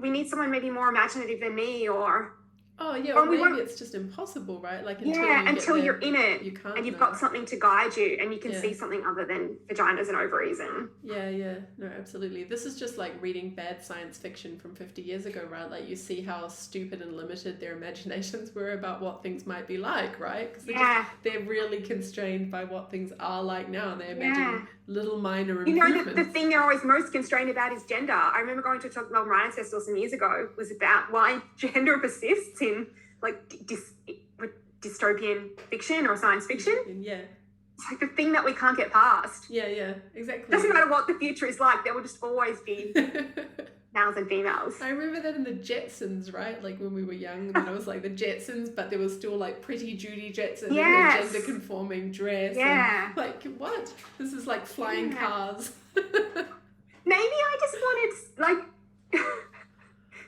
need someone maybe more imaginative than me, or. Oh yeah, Or or we maybe won't, it's just impossible, right? Like until you're in it you can't and you've know. got something to guide you and you can Yeah. see something other than vaginas and ovaries and Yeah, no, absolutely. This is just like reading bad science fiction from 50 years ago, right? Like you see how stupid and limited their imaginations were about what things might be like, right? Because they're really constrained by what things are like now, and they imagine little minor improvements. The thing they're always most constrained about is gender. I remember going to a talk at Melbourne Writers Festival some years ago, was about why gender persists in like dystopian fiction or science fiction. Yeah. It's like the thing that we can't get past. Yeah, exactly. Doesn't matter what the future is like, there will just always be males and females. I remember that in the Jetsons, right? Like when we were young, and it was like the Jetsons, but there was still like pretty Judy Jetson in her gender conforming dress. Yeah. And, like, what? This is like flying cars. Maybe I just wanted, like,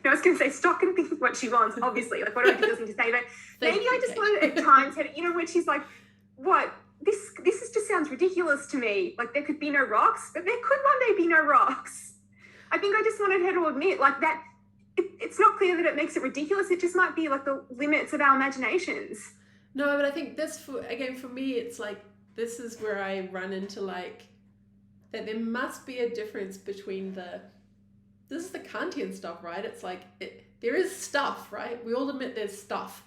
no, I was going to say stock and think what she wants, obviously. Like, what do I do to say? But maybe I just wanted at times, when she's like, what? This just sounds ridiculous to me. Like, there could be no rocks, but there could one day be no rocks. I think I just wanted her to admit, like, that it's not clear that it makes it ridiculous. It just might be, like, the limits of our imaginations. No, but I think this, for me, it's like, this is where I run into, like, that there must be a difference between this is the Kantian stuff, right? It's like, there is stuff, right? We all admit there's stuff.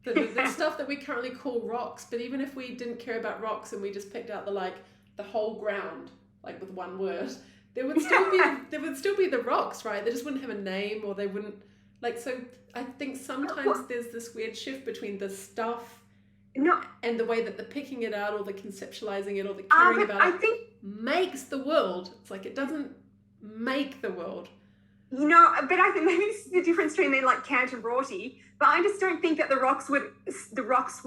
There's stuff that we currently call rocks, but even if we didn't care about rocks and we just picked out the whole ground, like with one word, there would still be the rocks, right? They just wouldn't have a name, or they wouldn't, like, so I think sometimes there's this weird shift between the stuff and the way that the picking it out or the conceptualizing it or the caring about it makes the world. It's like, it doesn't make the world. But I think maybe this is the difference between like Kant and Rorty, but I just don't think that the rocks would, if the rocks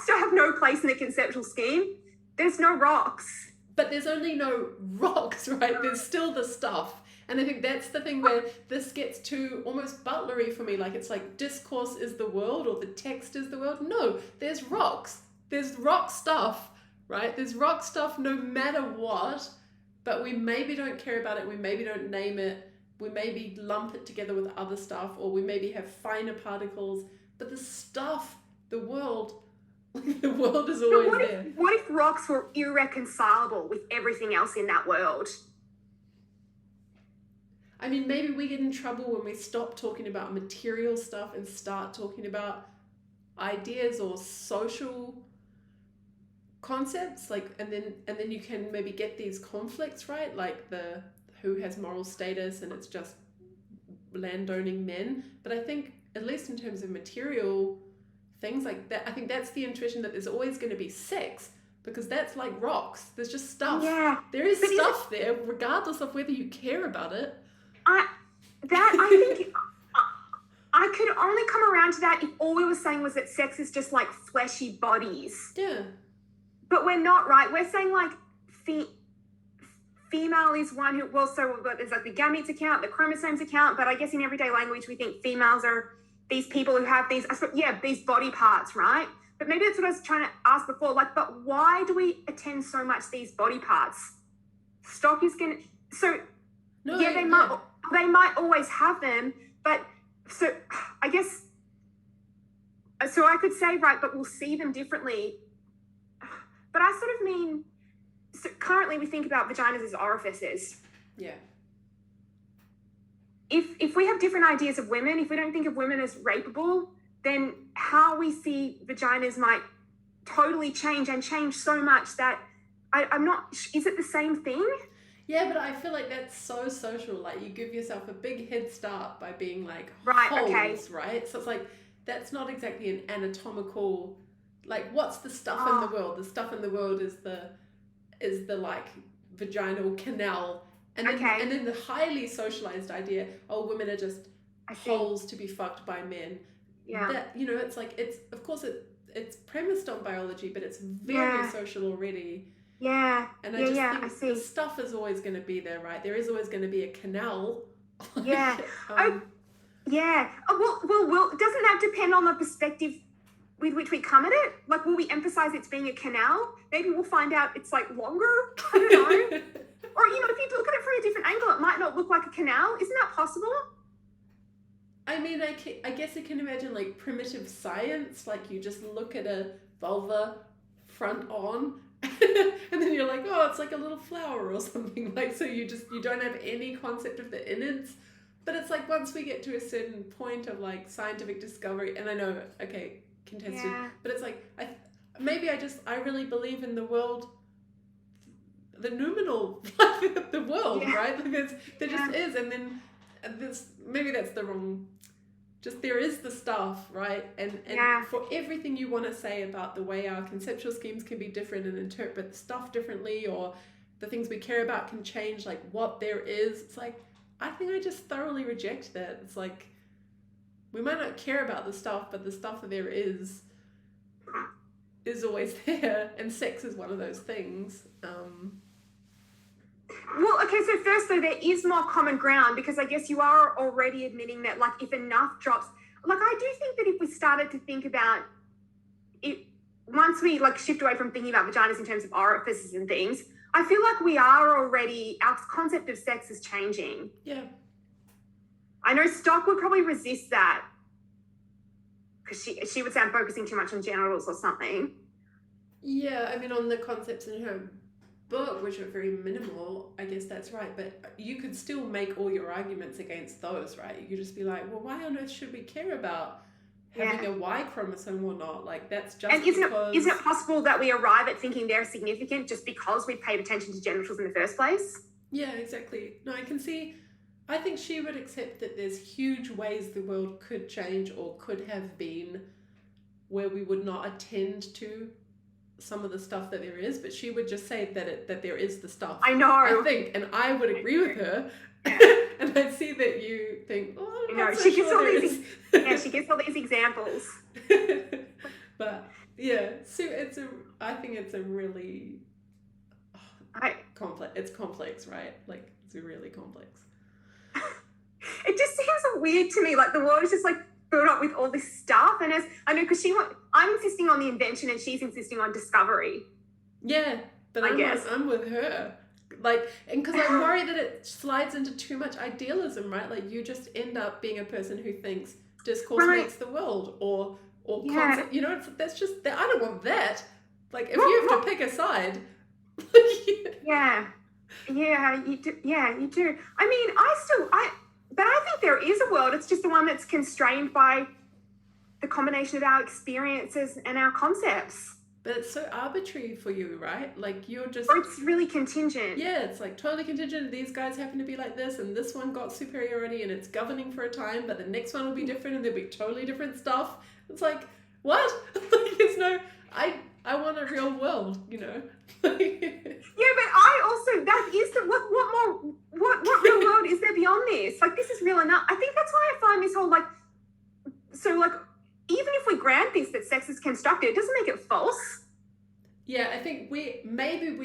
still have no place in the conceptual scheme, there's no rocks. But there's only no rocks, right? There's still the stuff. And I think that's the thing where this gets too almost butlery for me. Like, it's like discourse is the world or the text is the world. No, there's rocks. There's rock stuff, right? There's rock stuff no matter what, but we maybe don't care about it. We maybe don't name it. We maybe lump it together with other stuff, or we maybe have finer particles. But the stuff, the world is always there. What if rocks were irreconcilable with everything else in that world? I mean, maybe we get in trouble when we stop talking about material stuff and start talking about ideas or social concepts, like, and then you can maybe get these conflicts, right? Like the who has moral status, and it's just landowning men. But I think, at least in terms of material things like that, I think that's the intuition that there's always going to be sex, because that's like rocks. There's just stuff. Yeah. There is stuff there, regardless of whether you care about it. I think I could only come around to that if all we were saying was that sex is just like fleshy bodies. Yeah. But we're not, right? We're saying like female is one who, well, so there's like the gametes account, the chromosomes account, but I guess in everyday language we think females are these people who have these body parts, right? But maybe that's what I was trying to ask before, like, but why do we attend so much these body parts? Stock is going to, so no, yeah, they might always have them, but so I guess, so I could say, right, but we'll see them differently. But I sort of mean, so currently we think about vaginas as orifices. Yeah. If we have different ideas of women, if we don't think of women as rapeable, then how we see vaginas might totally change, and change so much that I'm not, is it the same thing? Yeah, but I feel like that's so social. Like, you give yourself a big head start by being like, right, holes, okay, right? So it's like, that's not exactly an anatomical, like, what's the stuff in the world? The stuff in the world is the like vaginal canal. And then, and then the highly socialized idea, oh, women are just holes to be fucked by men. Yeah. That, it's like, it's, of course it's premised on biology, but it's very social already. Yeah. And I think the stuff is always going to be there, right? There is always going to be a canal. Yeah. Yeah. Well, doesn't that depend on the perspective with which we come at it? Like, will we emphasize it's being a canal? Maybe we'll find out it's like longer. I don't know. Or, if you look at it from a different angle, it might not look like a canal. Isn't that possible? I mean, I guess I can imagine like primitive science, like you just look at a vulva front on, and then you're like, oh, it's like a little flower or something. Like, so you don't have any concept of the innards. But it's like once we get to a certain point of like scientific discovery, and I know, okay, contested, Yeah. but it's like I really believe in the world, the noumenal, like the world, Yeah. right? Like there just is, and then this maybe that's the wrong. Just there is the stuff, right? And Yeah. for everything you want to say about the way our conceptual schemes can be different and interpret the stuff differently, or the things we care about can change, like what there is. It's like I think I just thoroughly reject that. It's like we might not care about the stuff, but the stuff that there is always there, and sex is one of those things. Well, okay, so first though, there is more common ground because I guess you are already admitting that, like, if enough drops, like, I do think that if we started to think about it, once we like shift away from thinking about vaginas in terms of orifices and things, I feel like we are already, our concept of sex is changing. Yeah. I know Stock would probably resist that because she would say I'm focusing too much on genitals or something. Yeah, I mean, on the concepts in her book, which are very minimal, I guess that's right. But you could still make all your arguments against those, right? You could just be like, well, why on earth should we care about having a Y chromosome or not? Like, that's just and because... isn't it possible that we arrive at thinking they're significant just because we paid attention to genitals in the first place? Yeah, exactly. No, I think she would accept that there's huge ways the world could change or could have been where we would not attend to some of the stuff that there is, but she would just say that there is the stuff. I know. I think, and I would agree with her. Yeah. And I see that you think, oh, I know. so She gives sure all there these. is. Yeah, she gives all these examples. But yeah, so I think it's a really complex. It's complex, right? Like it's really complex. It just seems weird to me. Like the world is just like filled up with all this stuff, and as I know, because I'm insisting on the invention, and she's insisting on discovery. Yeah, but I'm with her. Like, and because I'm worried that it slides into too much idealism, right? Like you just end up being a person who thinks discourse makes the world, or concept. You know, that's just that. I don't want that. Like, if you have to pick a side. Yeah, you do. Yeah, you do. I mean, but I think there is a world. It's just the one that's constrained by the combination of our experiences and our concepts. But it's so arbitrary for you, right? Like you're just... Or it's really contingent. Yeah, it's like totally contingent. These guys happen to be like this, and this one got superiority, and it's governing for a time, but the next one will be different, and there'll be totally different stuff. It's like, what? Like, there's no... I want a real world, you know? Yeah, but I also... That is the... What real world is there beyond this? Like, this is real enough. I think that's why I find this whole, like... So, like... Even if we grant this, that sex is constructed, it doesn't make it false. Yeah, I think we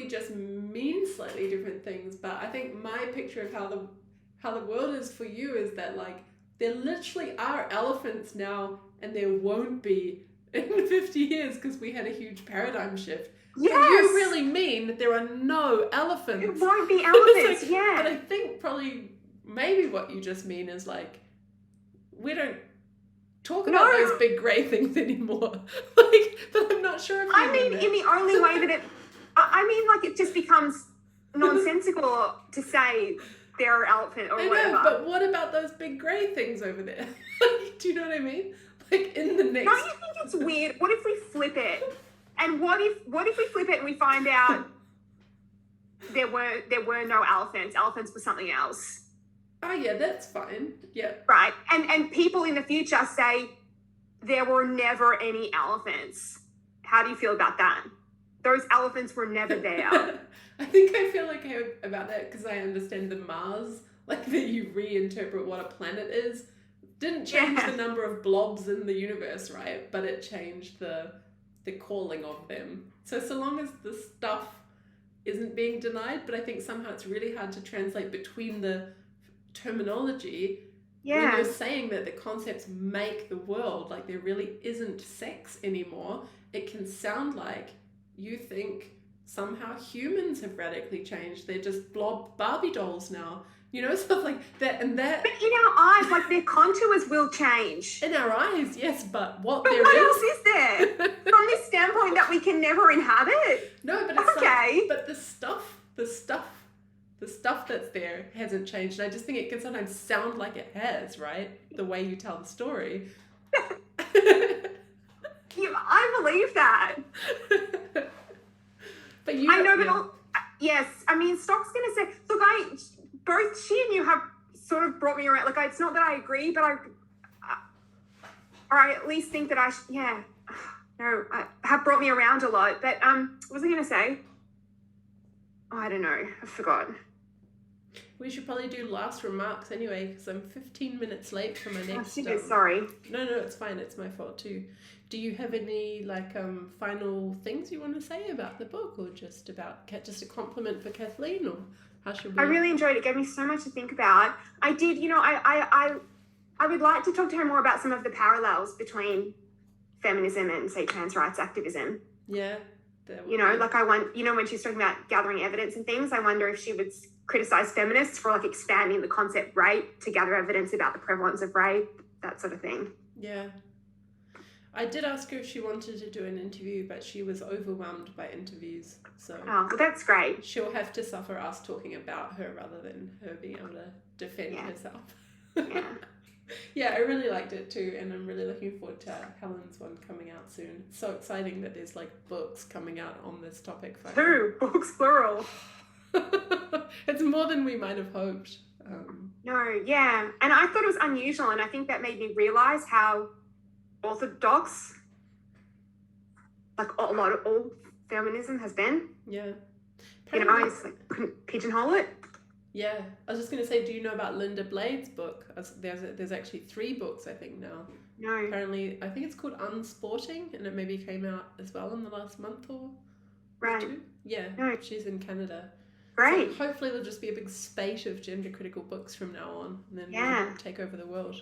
just mean slightly different things, but I think my picture of how the world is for you is that, like, there literally are elephants now, and there won't be in 50 years because we had a huge paradigm shift. Yes. So you really mean that there are no elephants? It won't be elephants, like, yeah. But I think probably maybe what you just mean is, like, we don't talk about those big grey things anymore. Like, but I'm not sure if you mean in the only way that it just becomes nonsensical to say there are elephant or whatever. I know, but what about those big grey things over there? Do you know what I mean? Like in the next... Don't you think it's weird? What if we flip it? And what if we flip it and we find out there were no elephants? Elephants were something else. Oh yeah, that's fine. Yeah. Right. And people in the future say there were never any elephants. How do you feel about that? Those elephants were never there. I think I feel okay about that because I understand the Mars, like that you reinterpret what a planet is. Didn't change the number of blobs in the universe, right? But it changed the calling of them. So long as the stuff isn't being denied, but I think somehow it's really hard to translate between the terminology when you're saying that the concepts make the world, like there really isn't sex anymore. It can sound like you think somehow humans have radically changed. They're just blob Barbie dolls now. Stuff like that. And that, But in our eyes, like, their contours will change. in our eyes, yes, but what But there what is. else is there? From this standpoint that we can never inhabit? No, but it's Okay. but the stuff that's there hasn't changed. And I just think it can sometimes sound like it has, right? The way you tell the story. I believe that. But I know, but yes, I mean, Stock's going to say, look, both she and you have sort of brought me around. Like, it's not that I agree, but or I at least think that have brought me around a lot. But what was I going to say? Oh, I don't know. I forgot. We should probably do last remarks anyway, because I'm 15 minutes late for my next. Sorry. No, it's fine. It's my fault too. Do you have any final things you want to say about the book, or just a compliment for Kathleen, or how should we? I really enjoyed it. It gave me so much to think about. I did. I would like to talk to her more about some of the parallels between feminism and, say, trans rights activism. Yeah. When she's talking about gathering evidence and things, I wonder if she would criticize feminists for expanding the concept rape to gather evidence about the prevalence of rape, that sort of thing. Yeah. I did ask her if she wanted to do an interview, but she was overwhelmed by interviews. So well, that's great. She'll have to suffer us talking about her rather than her being able to defend herself. Yeah. Yeah, I really liked it too, and I'm really looking forward to Helen's one coming out soon. It's so exciting that there's books coming out on this topic. 2 books, plural. It's more than we might have hoped. No, yeah. And I thought it was unusual, and I think that made me realise how orthodox, all feminism has been. Yeah. I couldn't pigeonhole it. Yeah. I was just going to say, do you know about Linda Blade's book? There's actually 3 books, I think, now. No. Apparently, I think it's called Unsporting, and it maybe came out as well in the last month or two. Yeah. No. She's in Canada. Great. So hopefully there'll just be a big spate of gender critical books from now on, and then we'll take over the world.